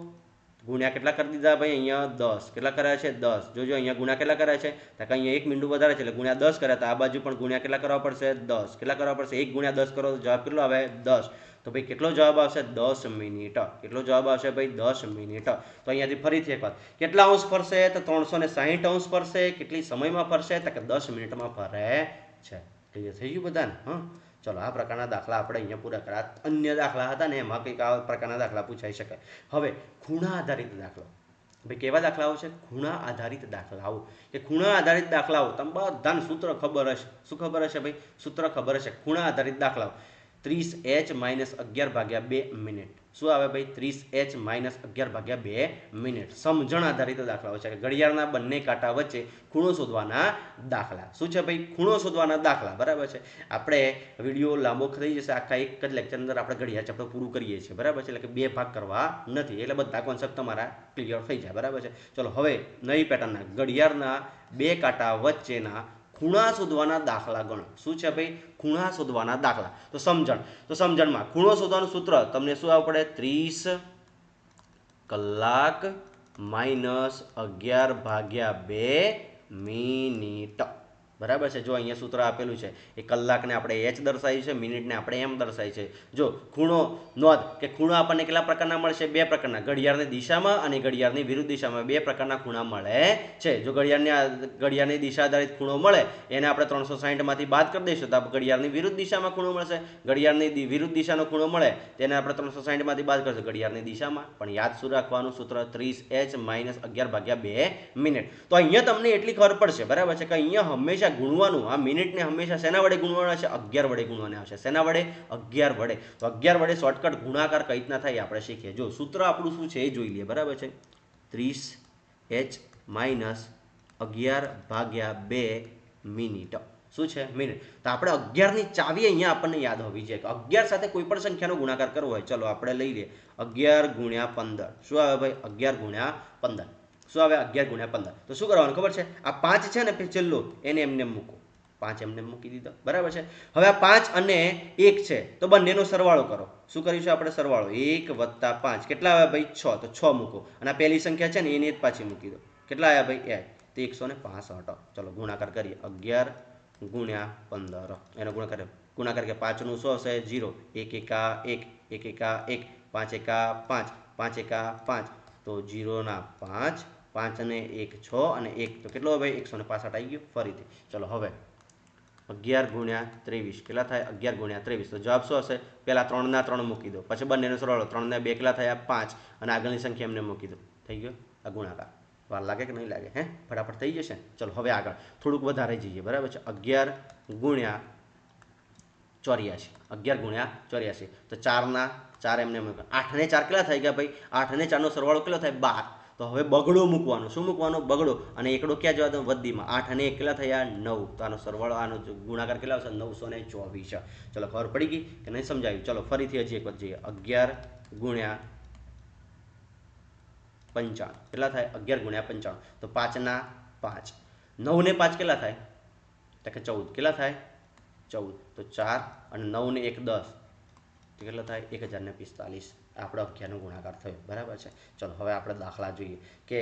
ગુણ્યા કેટલા કરી દીધા ભાઈ અહીંયા 10 કેટલા કર્યા છે 10 જોજો અહીંયા ગુણ્યા કેટલા કર્યા છે તો કે અહીંયા 1 મિનિટ વધારે છે એટલે ગુણ્યા 10 કર્યા તો આ બાજુ પણ ગુણ્યા કેટલા કરવા પડશે 10 કેટલા કરવા પડશે 1 ગુણ્યા 10 કરો તો જવાબ કેટલો આવે 10 તો ભાઈ કેટલો જવાબ આવશે 10 મિનિટ કેટલો જવાબ આવશે ભાઈ 10 મિનિટ તો અહીંયાથી ફરીથી એક વાત કેટલા અંશ ફરશે તો 360 અંશ ફરશે કેટલી સમયમાં ફરશે તો કે 10 મિનિટમાં ફરે છે ક્લિયર થઈ ગયું બધાને હા ચલો આ પ્રકારના દાખલા આપણે અહીંયા પૂરા કર્યા અન્ય દાખલા હતા ને એમાં કંઈક આ પ્રકારના દાખલા પૂછાઈ શકાય હવે ખૂણા આધારિત દાખલો ભાઈ કેવા દાખલાઓ છે ખૂણા આધારિત દાખલાઓ કે ખૂણા આધારિત દાખલાઓ તમે બધાને સૂત્ર ખબર હશે શું ખબર હશે ભાઈ સૂત્ર ખબર હશે ખૂણા આધારિત દાખલાઓ 30h - 11/2 મિનિટ શું આવે ભાઈ 30h - 11/2 મિનિટ સમજણ આધારિત દાખલાઓ છે કે ઘડિયાળના બંને કાંટા વચ્ચે ખૂણો શોધવાના દાખલા શું છે ભાઈ ખૂણો શોધવાના દાખલા બરાબર છે આપણે વિડીયો લાંબો થઈ જશે આખા એક જ લેક્ચર અંદર આપણે ઘડિયાળ ચેપ્ટર પૂરું કરીએ છીએ બરાબર છે એટલે કે 2 ભાગ કરવા નથી એટલે બધા કોન્સેપ્ટ તમારા ક્લિયર થઈ જાય બરાબર છે ચલો હવે નવી પેટર્નના ઘડિયાળના બે કાંટા વચ્ચેના ખૂણા શોધવાના દાખલા ગણો શું છે ભાઈ ખૂણા શોધવાના દાખલા તો સમજણમાં ખૂણો શોધવાનું સૂત્ર તમને શું આવવું પડે 30 કલાક - 11/2 મિનિટ બરાબર છે જો અહીંયા સૂત્ર આપેલું છે એ કલાકને આપણે h દર્શાવ્યું છે મિનિટને આપણે m દર્શાવી છે જો ખૂણો નોંધ કે ખૂણો આપણને કેટલા પ્રકારના મળશે બે પ્રકારના ઘડિયાળની દિશામાં અને ઘડિયાળની વિરુદ્ધ દિશામાં બે પ્રકારના ખૂણા મળે છે જો ઘડિયાળની દિશા આધારિત ખૂણો મળે એને આપણે 360 માંથી બાદ કરી દઈશું તો ઘડિયાળની વિરુદ્ધ દિશામાં ખૂણો મળશે ઘડિયાળની વિરુદ્ધ દિશાનો ખૂણો મળે તેને આપણે 360 માંથી બાદ કરીશું ઘડિયાળની દિશામાં પણ યાદ શું રાખવાનું સૂત્ર 30h - 11/2 મિનિટ તો અહીંયા તમને એટલી ખબર પડશે બરાબર છે કે અહીંયા હંમેશા ગુણવાનું આ મિનિટને હંમેશા શેના વડે ગુણવાના છે 11 વડે ગુણવાના આવશે શેના વડે 11 વડે તો 11 વડે શોર્ટકટ ગુણાકાર કઈ રીતના થાય આપણે શીખીએ જો સૂત્ર આપણું શું છે એ જોઈ લઈએ બરાબર છે 30h - 11/2 મિનિટ શું છે મિનિટ તો આપણે 11 ની ચાવી અહીંયા આપણને યાદ હોવી જોઈએ કે 11 સાથે કોઈ પણ સંખ્યાનો ગુણાકાર કરવો હોય ચલો આપણે લઈ લઈએ 11 × 15 શું આવે ભાઈ 11 × 15 શું આવે 11 × 15 તો શું કરવાનું ખબર છે આ 5 છે ને છેલ્લો એને એમને મૂકો 5 એમને મૂકી દીધો બરાબર છે હવે આ 5 અને 1 છે તો બંનેનો સરવાળો કરો શું કરીશું આપણે સરવાળો 1 + 5 કેટલા આવે ભાઈ 6 તો 6 મૂકો અને આ પહેલી સંખ્યા છે ને એને જ પાછી મૂકી દો કેટલા આવ્યા ભાઈ 1 તો 165 ચલો ગુણાકાર કરીએ 11 ગુણ્યા 15 એનો ગુણાકાર કે 5નું શું આવશે 0, 1 એકા 1, 1 એકા 1, 5 એકા 5, 5 એકા 5, તો 0 ના 5, 5 અને 1 6 અને 1 તો કેટલો ભાઈ 165 આવી ગયું ફરીથી. ચલો હવે 11 ગુણ્યા 23 કેટલા થાય 11 ગુણ્યા 23, તો જવાબ શું હશે? પહેલા 3 ના 3 મૂકી દો, પછી બંનેનો સરવાળો 3 ને 2 કેટલા થયા 5 અને આગળની સંખ્યા એમને મૂકી દો, થઈ ગયો આ ગુણાકાર. વાર લાગે કે નહીં લાગે? ફટાફટ થઈ જશે. ચલો હવે આગળ થોડુંક વધારે જઈએ, બરાબર છે. 11 ગુણ્યા 84, 11 ગુણ્યા 84, તો 4 ના 4 એમને 8 ને 4 કેટલા થઈ ગયા ભાઈ? 8 અને 4 નો સરવાળો કેટલો થાય 12. તો હવે બગડો મૂકવાનો, શું મૂકવાનો? બગડો. અને એકડો ક્યાં જવા દો? વદ્દીમાં. 8 અને 1 કેટલા થયા 9, તો આનો સરવાળો આનો ગુણાકાર કેટલા આવશે? 924. ચલો ખબર પડી ગઈ કે નહીં સમજાયું? ચલો ફરીથી હજી એક વખત જઈએ. 11 ગુણ્યા 55 કેટલા થાય? 11 ગુણ્યા 55, તો 5 ના 5, 9 ને 5 કેટલા થાય? તો કે 14 કેટલા થાય? 14, તો 4 અને 9 ને 1 10, તો કેટલા થાય? 1045. આપણો 11નો ગુણાકાર થયો, બરાબર છે. ચલો હવે આપણે દાખલા જોઈએ કે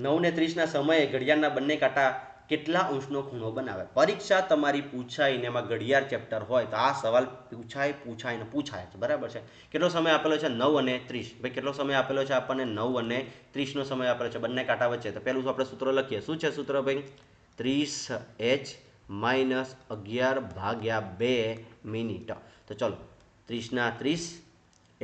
9 ને 30 ના સમયે ઘડિયાળના બંને કાંટા કેટલા અંશનો ખૂણો બનાવે. પરીક્ષા તમારી પૂછાય ને એમાં ઘડિયાળ ચેપ્ટર હોય તો આ સવાલ પૂછાય ને પૂછાય છે, બરાબર છે. કેટલો સમય આપેલો છે? 9 અને 30. ભાઈ કેટલો સમય આપેલો છે આપણને? 9 અને 30 નો સમય આપેલો છે બંને કાંટા વચ્ચે. તો પહેલું આપણે સૂત્ર લખીએ. શું છે સૂત્ર ભાઈ? 30h માઇનસ 11 ભાગ્યા 2 મિનિટ. તો ચલો 30 ના 30,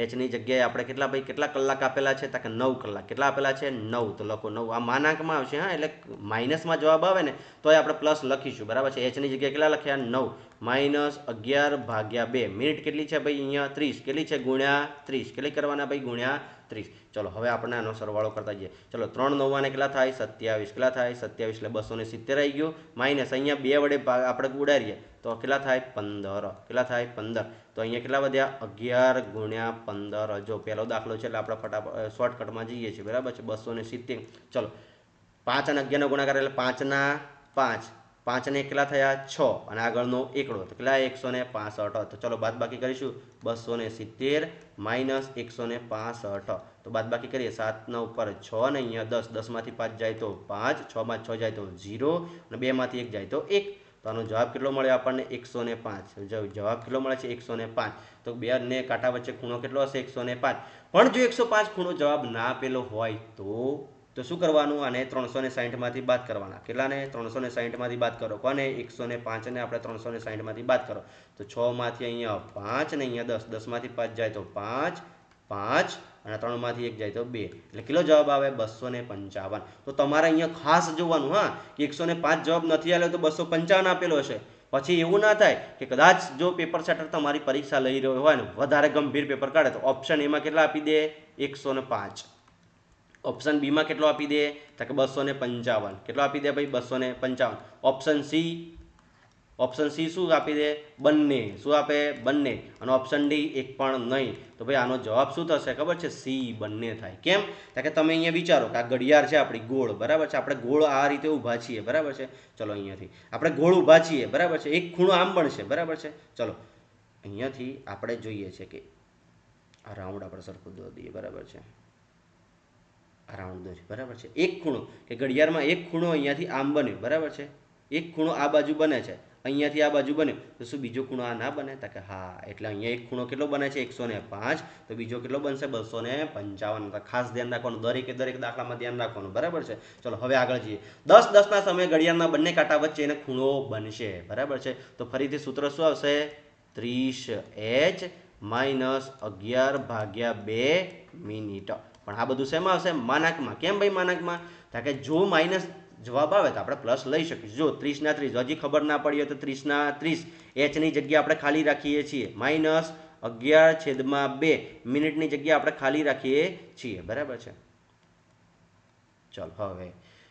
એચની જગ્યાએ આપણે કેટલા ભાઈ કેટલા કલાક આપેલા છે? તો કે 9 કલાક. કેટલા આપેલા છે? 9. તો લખો 9. આ માનાંકમાં આવશે, એટલે માઇનસમાં જવાબ આવે ને તો આપણે પ્લસ લખીશું, બરાબર છે. એચની જગ્યાએ કેટલા લખ્યા? 9 માઇનસ 11 ભાગ્યા 2 મિનિટ કેટલી છે ભાઈ? અહીંયા 30 કેટલી છે? ગુણ્યા 30. કેટલી કરવાના ભાઈ? ગુણ્યા 30. ચલો હવે આપણે આનો સરવાળો કરતા જઈએ. ચલો 3 9 ને કેટલા થાય? 27. કેટલા થાય? 27 એટલે 270 આવી ગયું. માઇનસ અહીંયા 2 વડે આપણે ઉડાડીએ તો કેટલા થાય? 15. કેટલા થાય? 15. તો અહીંયા કેટલા વધ્યા? 11 ગુણ્યા 15. જો પહેલો દાખલો છે એટલે આપણે ફટાફટ શોર્ટકટમાં જઈએ છીએ, બરાબર છે. 270. ચલો 5 અને 11 નો ગુણાકાર એટલે 5 ના 5, 5 ને કેટલા થયા? 6 અને આગળનો એકડો તો કેટલા? 165. તો ચલો બાદબાકી કરીશું. 270 માઇનસ 165, તો બાદબાકી કરીએ. 7 ના ઉપર 6 ને અહીંયા 10, 10 માંથી 5 જાય તો 5, 6 માં 6 જાય તો 0 અને 2 માંથી 1 જાય તો 1. તો આનો જવાબ કેટલો મળ્યો આપણને? 105. જવાબ કેટલો મળે છે? 105. તો બે ને કાંટા વચ્ચે ખૂણો કેટલો હશે? 105. પણ જો 105 ખૂણો જવાબ ના આપેલો હોય તો શું કરવાનું? આને 360 માંથી બાદ કરવાના. કેટલાને? 360 માંથી બાદ કરો. કોને? 105 ને આપણે 360 માંથી બાદ કરો. તો 6 માંથી અહીંયા 5 ને અહીંયા 10, 10 માંથી 5 જાય તો 5, 5 અને 3 માંથી 1 જાય તો 2, એટલે કેટલો જવાબ આવે? 255. તો તમારે અહીંયા ખાસ જોવાનું કે 105 જવાબ નથી આવ્યો તો 255 આપેલો હશે. પછી એવું ના થાય કે કદાચ જો પેપર સેટર તમારી પરીક્ષા લઈ રહ્યો હોય ને વધારે ગંભીર પેપર કાઢે તો ઓપ્શન એમાં કેટલા આપી દે? 105. ઓપ્શન બીમાં કેટલો આપી દે? તો કે 255. કેટલો આપી દે ભાઈ? 255. ઓપ્શન સી શું આપી દે? બંને. શું આપે? બંને. અને ઓપ્શન ડી એક પણ નહીં. તો ભાઈ આનો જવાબ શું થશે ખબર છે? સી બંને થાય. કેમ? કે તમે અહીંયા વિચારો કે આ ઘડિયાળ છે આપણી ગોળ, બરાબર છે. આપણે ગોળ આ રીતે ઊભા છીએ, બરાબર છે. ચલો અહીંયાથી આપણે ગોળ ઊભા છીએ, બરાબર છે. એક ખૂણો આમ બનશે, બરાબર છે. ચલો અહીંયાથી આપણે જોઈએ છે કે આ રાઉન્ડ આપણે સરખું દોરી દઈએ, બરાબર છે. આ રાઉન્ડ દોરી, બરાબર છે. એક ખૂણો કે ઘડિયાળમાં એક ખૂણો અહીંયાથી આમ બન્યો, બરાબર છે. એક ખૂણો આ બાજુ બને છે, અહીંયાથી આ બાજુ બન્યો, તો શું બીજો ખૂણો આ ના બને? તો કે હા. એટલે અહીંયા એક ખૂણો કેટલો બને છે? 105. તો બીજો કેટલો બનશે? 255. તો ખાસ ધ્યાન રાખવાનું, દરેક દાખલામાં ધ્યાન રાખવાનું, બરાબર છે. ચલો હવે આગળ જઈએ. 10 10 ના સમયે ઘડિયાળના બંને કાંટા વચ્ચે એને ખૂણો બનશે, બરાબર છે. તો ફરીથી સૂત્ર શું આવશે? 30h માઇનસ 11 ભાગ્યા 2 મિનિટ. પણ આ બધું શેમાં આવશે? માનાંકમાં. કેમ ભાઈ માનાંકમાં? કારણ કે જો માઇનસ જવાબ આવે તો આપણે પ્લસ લઈ શકીશું. જો 30 ના 30 હજી ખબર ના પડી હોય તો 30 ના 30 એચની જગ્યા આપણે ખાલી રાખીએ છીએ. માઇનસ 11/2 મિનિટની જગ્યા આપણે ખાલી રાખીએ છીએ, બરાબર છે. ચલો હવે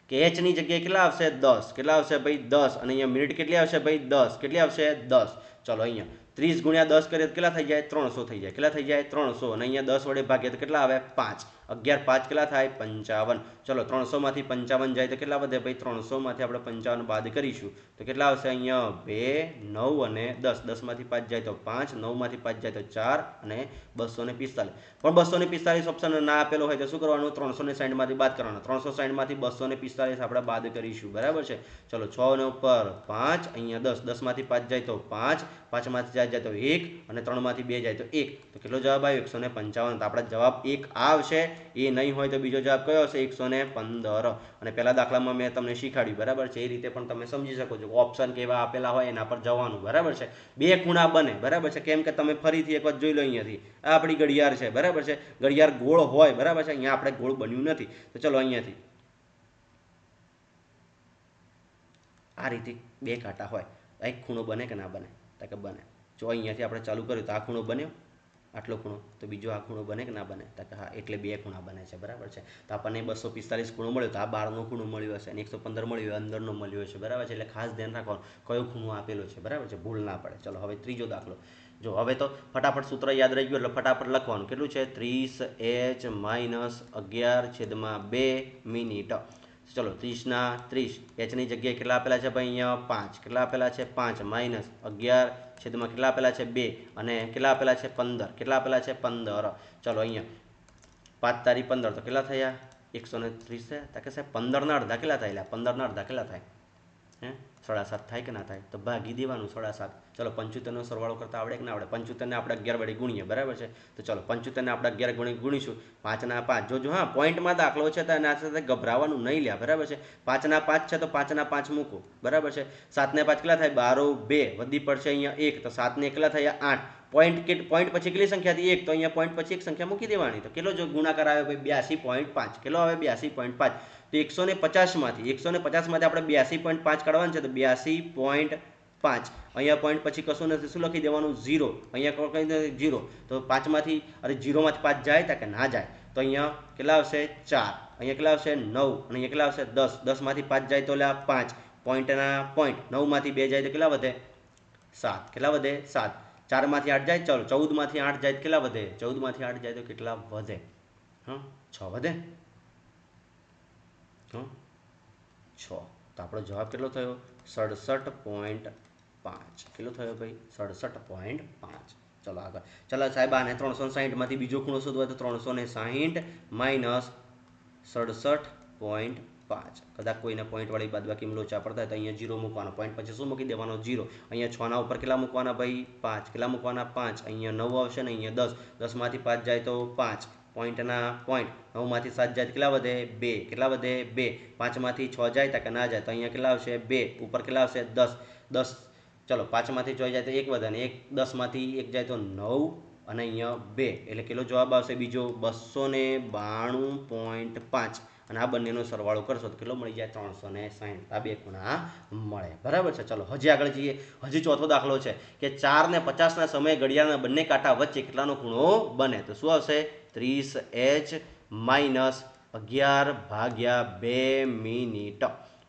કે એચની જગ્યાએ કેટલા આવશે? 10. કેટલા આવશે ભાઈ? 10. અને અહીંયા મિનિટ કેટલી આવશે ભાઈ? 10. કેટલી આવશે? 10. ચલો અહીંયા 30 ગુણ્યા 10 કરીએ તો કેટલા થઈ જાય 300 થઈ જાય કેટલા થઈ જાય 300 અને અહીંયા 10 વડે ભાગીએ તો કેટલા આવે 5 11 5 કેટલા થાય 55 ચલો 300 માંથી 55 જાય તો કેટલા વધે ભાઈ 300 માંથી આપણે 55 બાદ કરીશું તો કેટલા આવશે અહીંયા 2 9 અને 10 10 માંથી 5 જાય તો 5 9 માંથી 5 જાય તો 4 અને 245 પણ 245 ઓપ્શન ના આપેલો હોય તો શું કરવાનું 360 માંથી બાદ કરવાનો 360 માંથી 245 આપણે બાદ કરીશું બરાબર છે ચલો 6 ને ઉપર 5 અહીંયા 10 10 માંથી 5 જાય તો 5 5 માંથી 4 જાય તો 1 અને 3 માંથી 2 જાય તો 1 તો કેટલો જવાબ આવ્યો 155 તો આપણો જવાબ 1 આવશે એ નહીં હોય તો બીજો જવાબ કયો હશે 115 અને પહેલા દાખલામાં મેં તમને શીખવાડ્યું બરાબર છે એ રીતે પણ તમે સમજી શકો છો ઓપ્શન કેવા આપેલા હોય એના પર જવાનું બરાબર છે બે ખૂણા બને બરાબર છે કેમ કે તમે ફરીથી એક વખત જોઈ લો અહીંયાથી આ આપણી ઘડિયાળ છે બરાબર છે ઘડિયાળ ગોળ હોય બરાબર છે અહીંયા આપણે ગોળ બન્યું નથી તો ચલો અહીંયાથી આ રીતે બે કાંટા હોય એક ખૂણો બને કે ના બને તો કે બને જો અહીંયાથી આપણે ચાલુ કર્યું તો આ ખૂણો બન્યો આટલો ખૂણો તો બીજો આ ખૂણો બને કે ના બને તો કે હા એટલે બે ખૂણા બને છે બરાબર છે તો આપણને 245 ખૂણો મળ્યો તો આ 12નો ખૂણો મળ્યો હશે અને 115 મળ્યો અંદરનો મળ્યો હશે બરાબર છે એટલે ખાસ ધ્યાન રાખવાનું કયો ખૂણો આપેલો છે બરાબર છે ભૂલ ના પડે ચલો હવે ત્રીજો દાખલો જો હવે તો ફટાફટ સૂત્ર યાદ રહી ગયું એટલે ફટાફટ લખવાનું કેટલું છે 30h - 11/2 મિનિટ ચલો 30 ના 30 h ની જગ્યાએ કેટલા આપેલા છે ભાઈ અહીંયા 5 કેટલા આપેલા છે 5 - 11 છેદમાં કેટલા આપેલા છે 2 અને કેટલા આપેલા છે 15 કેટલા આપેલા છે 15 ચલો અહીંયા 5 તારી 15 તો કેટલા થયા 130 છે તો કે સાહેબ 15 ના અડધા કેટલા થાય 15 ના અડધા કેટલા થાય હે 7.5 થાય કે ના થાય તો ભાગી દેવાનું 7.5 ચલો 75 નો સરવાળો કરતા આવડે કે ના આવડે 75 ને આપણે 11 વડે ગુણીએ બરાબર છે તો ચલો 75 ને આપણે 11 વડે ગુણીશું 5 ના 5 જોજો હા પોઈન્ટમાં દાખલો છે તો એના સાથે ગભરાવાનું નહીં લ્યા બરાબર છે 5 ના 5 છે તો 5 ના 5 મૂકો બરાબર છે 7 ને 5 કેટલા થાય 12 2 વધી પડશે અહીંયા 1 તો 7 ને કેટલા થયા 8 પોઈન્ટ પછી કેટલી સંખ્યા હતી 1 તો અહીંયા પોઈન્ટ પછી એક સંખ્યા મૂકી દેવાની તો કેટલો જો ગુણાકાર આવે ભાઈ 82.5 કેટલો આવે 82.5 તો 150 માંથી 150 માંથી આપણે 82.5 કાઢવાનું છે તો 82.5 અહીંયા પોઈન્ટ પછી કશું નથી શું લખી દેવાનું 0 અહીંયા કઈ નથી 0 તો 5 માંથી અરે 0 માંથી 5 જાય તા કે ના જાય તો અહીંયા કેટલા આવશે 4 અહીંયા કેટલા આવશે 9 અને અહીંયા કેટલા આવશે 10 10 માંથી 5 જાય તો લે 5 પોઈન્ટના પોઈન્ટ 9 માંથી 2 જાય તો કેટલા વધે 7 કેટલા વધે 7 4 માંથી 8 જાય ચલો 14 માંથી 8 જાય તો કેટલા વધે 14 માંથી 8 જાય તો કેટલા વધે હા 6 વધે 6 તો આપણો જવાબ કેટલો થયો 67.5 કેટલો થયો ભાઈ 67.5 ચલો આગળ ચલો સાહેબ આને 360 માંથી બીજો ખૂણો શોધવા તો 360 - 67.5 કદાચ કોઈને પોઈન્ટ વાળી બાદબાકી લોચા પડતા હોય તો અહીંયા 0 મૂકવાનો પોઈન્ટ પછી શું મૂકી દેવાનો 0 અહીંયા 6 ના ઉપર કેટલા મૂકવાના ભાઈ 5 કેટલા મૂકવાના 5 અહીંયા 9 આવશે ને અહીંયા 10 10 માંથી 5 જાય તો 5 પોઈન્ટના પોઈન્ટ 9 માંથી 7 જાય કેટલા વધે 2 કેટલા વધે 2 5 માંથી 6 જાય તો કે ના જાય તો અહીંયા કેટલા આવશે 2 ઉપર કેટલા આવશે 10 ચલો 5 માંથી 6 જાય તો 1 વધે અને 10 માંથી 1 જાય તો 9 અને અહીંયા 2 એટલે કેટલો જવાબ આવશે બીજો 292.5 અને આ બંનેનો સરવાળો કરશો તો કેટલો મળી જાય 360 આ બે ખૂણા મળે બરાબર છે ચલો હજી આગળ જઈએ હજી ચોથો દાખલો છે કે 4 ને 50 ના સમયે ઘડિયાળના બંને કાંટા વચ્ચે કેટલાનો ખૂણો બને તો શું આવશે 30h - 11/2 મિનિટ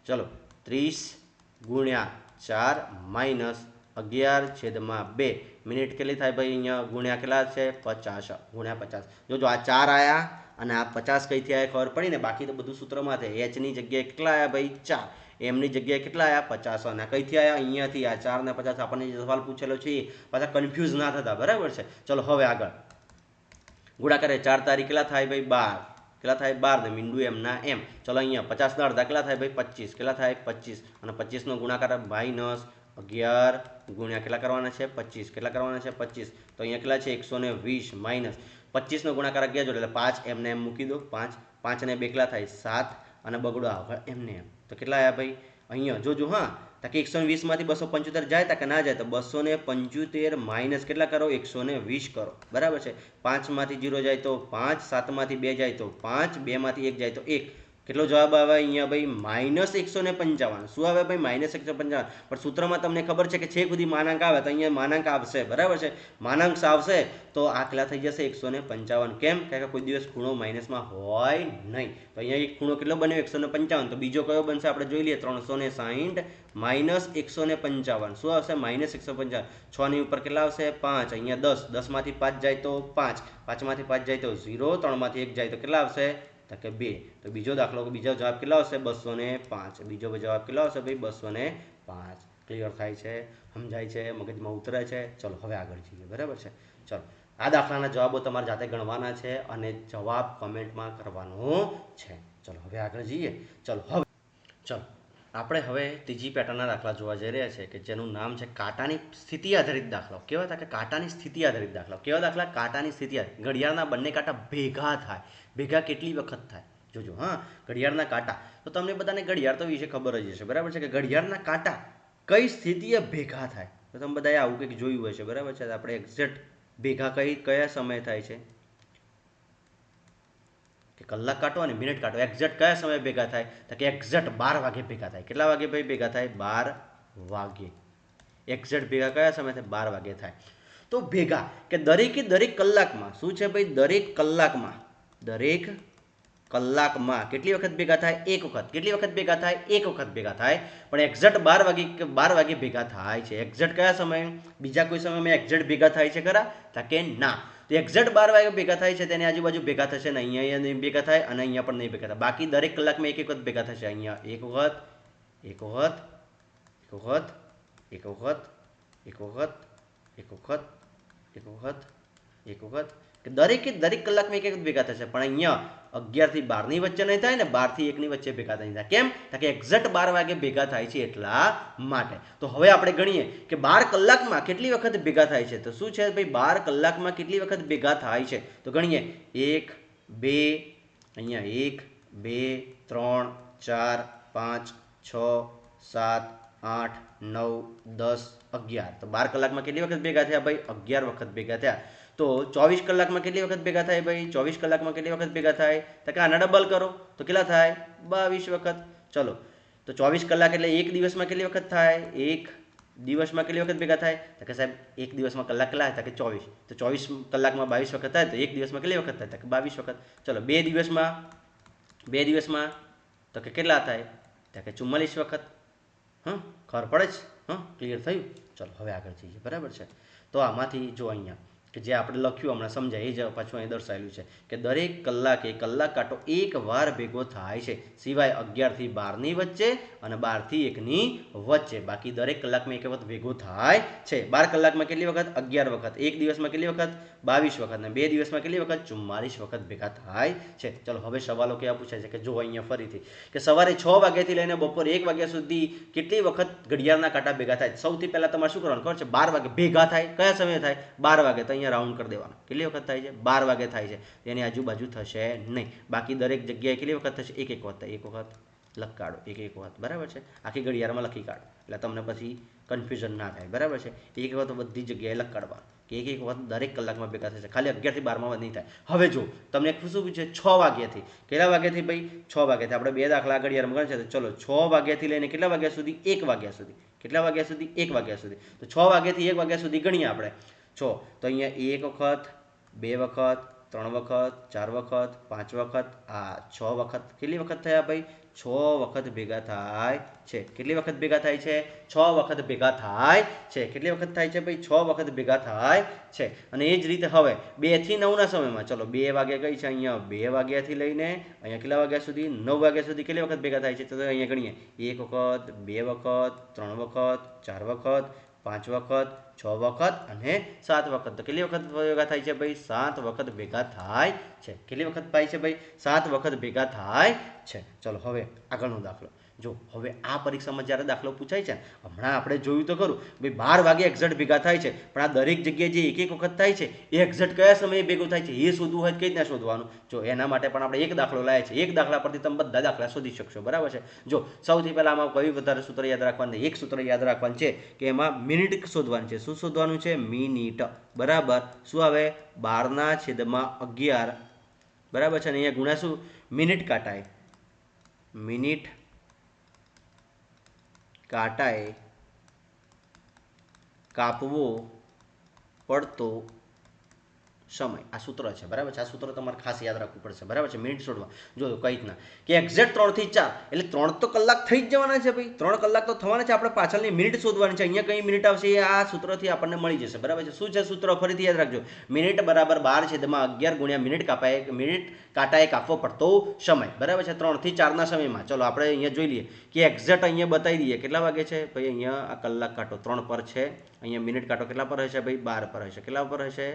ચલો 30 ગુણ્યા 4 - 11/2 મિનિટ કેટલી થાય ભાઈ અહીંયા ગુણ્યા કેટલા છે 50 ગુણ્યા 50 જોજો આ 4 આયા અને આ 50 કઈથી આયા ખબર પડી ને બાકી તો બધું સૂત્રમાં છે h ની જગ્યાએ કેટલા આયા ભાઈ 4 m ની જગ્યાએ કેટલા આયા 50 અને કઈથી આયા અહીંયાથી આ 4 ને 50 આપણને જે સવાલ પૂછેલો છે પાછા કન્ફ્યુઝ ના થતા બરાબર છે ચલો હવે આગળ ગુણાકાર 4 તારીખ કેટલા થાય ભાઈ 12 કેટલા થાય 12 ને મીંડું એમ ના એમ ચલો અહીંયા 50 ના અડધા કેટલા થાય ભાઈ 25 કેટલા થાય 25 અને 25 નો ગુણાકાર -11 ગુણ્યા કેટલા કરવાના છે 25 કેટલા કરવાના છે 25 તો અહીંયા કેટલા છે 120 માઈનસ 25 નો ગુણાકાર 11 જોડે એટલે 5 એમને એમ મૂકી દો 5 ને 2 કેટલા થાય 7 અને બગડો આગળ એમને એમ તો કેટલા આયા ભાઈ અહીંયા જોજો હા તો કે 120 માંથી 275 જાય તા કે ના જાય તો 275 માઈનસ કેટલા કરો 120 કરો બરાબર છે 5 માંથી 0 જાય તો 5 7 માંથી 2 જાય તો 5 2 માંથી 1 જાય તો 1 કેટલો જવાબ આવે અહીંયા ભાઈ -155. શું આવે ભાઈ -155? પણ સૂત્રમાં તમને ખબર છે કે છેક સુધી માનાંક આવે તો અહીંયા માનાંક આવશે, બરાબર છે. માનાંક આવશે તો આ કેટલા થઈ જશે 155. કેમ? કારણ કે કોઈ દિવસ ખૂણો માઇનસમાં હોય નહીં. તો અહીંયા એક ખૂણો કેટલો બન્યો 155. તો બીજો કયો બનશે આપણે જોઈ લઈએ. 360 -155. શું આવશે? -155. 6 ની ઉપર કેટલા આવશે? 5. અહીંયા 10. 10 માંથી 5 જાય તો 5. 5 માંથી 5 જાય તો 0. 3 માંથી 1 જાય તો કેટલા આવશે? તો કે 2. તો બીજો દાખલો, બીજો જવાબ કેટલો આવશે? 205. બીજો જવાબ કેટલો આવશે ભાઈ? 205. ક્લિયર થાય છે? સમજાય છે? મગજમાં ઉતરે છે? ચલો હવે આગળ જઈએ, બરાબર છે. ચલો આ દાખલાના જવાબો તમારે જાતે ગણવાના છે અને જવાબ કમેન્ટમાં કરવાનો છે. ચલો હવે આગળ જઈએ. ચલો આપણે હવે ત્રીજી પેટર્નના દાખલા જોવા જઈ રહ્યા છે કે જેનું નામ છે કાંટાની સ્થિતિ આધારિત દાખલો. કેવા હતા કે કાંટાની સ્થિતિ આધારિત દાખલો? કેવા દાખલા? કાંટાની સ્થિતિ આધારિત. ઘડિયાળના બંને કાંટા ભેગા થાય. ભેગા કેટલી વખત થાય? જોજો. હા, ઘડિયાળના કાંટા. તો તમને બધાને ઘડિયાળ તો વિશે ખબર જ હશે, બરાબર છે, કે ઘડિયાળના કાંટા કઈ સ્થિતિએ ભેગા થાય? તો તમે બધાએ આવું કંઈક જોયું હશે, બરાબર છે. આપણે એક્ઝેક્ટ ભેગા કયા સમયે થાય છે? કે કલાક કાંટો અને મિનિટ કાંટો એક્ઝેક્ટ કયા સમયે ભેગા થાય? તો કે એક્ઝેક્ટ 12 વાગે ભેગા થાય. કેટલા વાગે ભાઈ ભેગા થાય? 12 વાગે. એક્ઝેક્ટ ભેગા કયા સમયે થાય? 12 વાગે થાય. તો ભેગા કે દરેકે દરેક કલાકમાં શું છે ભાઈ? દરેક કલાકમાં કેટલી વખત ભેગા થાય? એક વખત. કેટલી વખત ભેગા થાય? એક વખત ભેગા થાય. પણ એક્ઝેક્ટ 12 વાગે ભેગા થાય છે. એક્ઝેક્ટ કયા સમયે? બીજા કોઈ સમયમાં એક્ઝેક્ટ ભેગા થાય છે ખરા? તો કે ના. તો એક્ઝેક્ટ 12 વાગે ભેગા થાય છે, તેની આજુબાજુ ભેગા થશે ને અહીંયા નહીં ભેગા થાય અને અહીંયા પણ નહીં ભેગા થાય. બાકી દરેક કલાકમાં એક વખત ભેગા થશે. અહીંયા એક વખત, એક વખત, એક વખત, એક વખત, એક વખત, એક વખત, એક વખત, કે દરેક કલાકમાં એક વખત ભેગા થશે. પણ અહીંયા 11 થી 12 ની વચ્ચે નહીં થાય ને 12 થી 1 ની વચ્ચે ભેગા નહીં થાય. કેમ? કે એક્ઝેક્ટ 12 વાગે ભેગા થાય છે એટલા માટે. તો હવે આપણે ગણીએ કે 12 કલાકમાં કેટલી વખત ભેગા થાય છે. તો શું છે ભાઈ? 12 કલાકમાં કેટલી વખત ભેગા થાય છે? તો ગણીએ. 1 2, અહીંયા 1 2 3 4 5 6 7 8 9 10 11. તો 12 કલાકમાં કેટલી વખત ભેગા થયા ભાઈ? 11 વખત ભેગા થયા. તો 24 કલાકમાં કેટલી વખત ભેગા થાય ભાઈ? 24 કલાકમાં કેટલી વખત ભેગા થાય? તો કે આના ડબલ કરો તો કેટલા થાય? 22 વખત. ચલો, તો 24 કલાક એટલે એક દિવસમાં કેટલી વખત થાય? એક દિવસમાં કેટલી વખત ભેગા થાય? તો કે સાહેબ એક દિવસમાં કલાક કેટલા થાય? કે 24. તો 24 કલાકમાં 22 વખત થાય તો એક દિવસમાં કેટલી વખત થાય? તો કે 22 વખત. ચલો, બે દિવસમાં તો કે કેટલા થાય? તો કે 44 વખત. હા, ખબર પડે છે? હા, ક્લિયર થયું? ચલો હવે આગળ જઈએ, બરાબર છે. તો આમાંથી જો અહીંયા કે જે આપણે લખ્યું હમણાં સમજાય એ જ પાછું અહીં દર્શાવેલું છે કે દરેક કલાકે કલાક કાંટો એક વાર ભેગો થાય છે, સિવાય 11 થી 12 ની વચ્ચે અને 12 થી 1 ની વચ્ચે. બાકી દરેક કલાકમાં એક વખત ભેગો થાય છે. 12 કલાકમાં કેટલી વખત? 11 વખત. એક દિવસમાં કેટલી વખત? 22 વખત. અને બે દિવસમાં કેટલી વખત? 44 વખત ભેગા થાય છે. ચલો હવે સવાલો કેવા પૂછાય છે કે જો અહીંયા ફરીથી કે સવારે 6 વાગ્યાથી લઈને બપોરે 1 વાગ્યા સુધી કેટલી વખત ઘડિયાળના કાંટા ભેગા થાય? સૌથી પહેલા તમારે શું કરવાનું ખબર છે? 12 વાગે ભેગા થાય. કયા સમયે થાય? 12 વાગે. તો અહીંયા રાઉન્ડ કરી દેવાનો. કેટલી વખત થાય છે? 12 વાગે થાય છે. તેની આજુબાજુ થશે નહીં. બાકી દરેક જગ્યાએ કેટલી વખત થશે? એક વખત થાય. એક વખત લખ કાઢો. એક વખત, બરાબર છે. આખી ઘડિયાળમાં લખી કાઢો એટલે તમને પછી કન્ફ્યુઝન ના થાય, બરાબર છે. એક વખત બધી જગ્યાએ લખ કાઢવા કે એક વખત દરેક કલાકમાં ભેગા થશે. ખાલી 11 થી 12 નહીં થાય. હવે જો તમને શું પૂછે? 6 વાગ્યાથી. કેટલા વાગ્યાથી ભાઈ? 6 વાગ્યાથી. આપણે બે દાખલા ઘડિયાળમાં ગણ છે. તો ચલો 6 વાગ્યાથી લઈને કેટલા વાગ્યા સુધી? 1 વાગ્યા સુધી. કેટલા વાગ્યા સુધી? 1 વાગ્યા સુધી. તો 6 વાગ્યાથી 1 વાગ્યા સુધી ગણીએ આપણે 6. તો અહીંયા 1 વખત, 2 વખત, 3 વખત, 4 વખત, 5 વખત, આ 6 વખત. કેટલી વખત થયા ભાઈ? 6 વખત ભેગા થાય છે. કેટલી વખત ભેગા થાય છે? 6 વખત ભેગા થાય છે. કેટલી વખત થાય છે ભાઈ? 6 વખત ભેગા થાય છે. અને એ જ રીતે હવે 2 થી 9 ના સમયમાં ચલો 2 વાગ્યા કઈ છે? અહીંયા 2 વાગ્યાથી લઈને અહીંયા કેટલા વાગ્યા સુધી? 9 વાગ્યા સુધી કેટલી વખત ભેગા થાય છે? તો અહીંયા ગણીએ. 1 વખત, 2 વખત, 3 વખત, 4 વખત, 5 વખત, 6 વખત અને 7 વખત. તો કેટલી વખત ભેગા થાય છે ભાઈ? 7 વખત ભેગા થાય છે. કેટલી વખત થાય છે ભાઈ? 7 વખત ભેગા થાય છે. ચલો હવે આગળનો દાખલો જો. હવે આ પરીક્ષામાં જ્યારે દાખલો પૂછાય છે, હમણાં આપણે જોયું તો ખરું ભાઈ 12 વાગે એક્ઝેક્ટ ભેગા થાય છે. પણ આ દરેક જગ્યાએ જે એક વખત થાય છે એ એક્ઝેક્ટ કયા સમયે ભેગું થાય છે એ શોધવું હોય કઈ રીતના શોધવાનું? જો એના માટે પણ આપણે એક દાખલો લાવ્યા છે. એક દાખલા પરથી તમે બધા દાખલા શોધી શકશો, બરાબર છે. જો સૌથી પહેલા આમાં કયું વધારે સૂત્ર યાદ રાખવાનું? એક સૂત્ર યાદ રાખવાનું છે કે એમાં મિનિટ શોધવાનું છે. શું શોધવાનું છે? મિનિટ. બરાબર. શું આવે? 12/11, બરાબર છે. અને અહીંયા ગુણ્યા શું? મિનિટ કાંટાય. મિનિટ કાંટાએ કાપવો પડતો સમય આ સૂત્ર છે બરાબર છે. આ સૂત્ર તમારે ખાસ યાદ રાખવું પડશે બરાબર છે. મિનિટ શોધવા જો કઈ રીતના કે એક્ઝેક્ટ 3 થી 4 એટલે 3 તો કલાક થઈ જ જવાના છે ભાઈ. 3 કલાક તો થવાના છે. આપણે પાછળની મિનિટ શોધવાની છે. અહીંયા કઈ મિનિટ આવશે એ આ સૂત્રથી આપણને મળી જશે બરાબર છે. શું છે સૂત્ર ફરીથી યાદ રાખજો. મિનિટ બરાબર 12/11 ગુણ્યા મિનિટ કાંટાએ કાપવો પડતો સમય બરાબર છે. 3 થી 4 ના સમયમાં ચલો આપણે અહીંયા જોઈ લઈએ કે એક્ઝેક્ટ અહીંયા બતાવી દઈએ કેટલા વાગે છે ભાઈ. અહીંયા આ કલાક કાંટો 3 પર છે. અહીંયા મિનિટ કાંટો કેટલા પર હશે ભાઈ 12 પર હશે. કેટલા પર હશે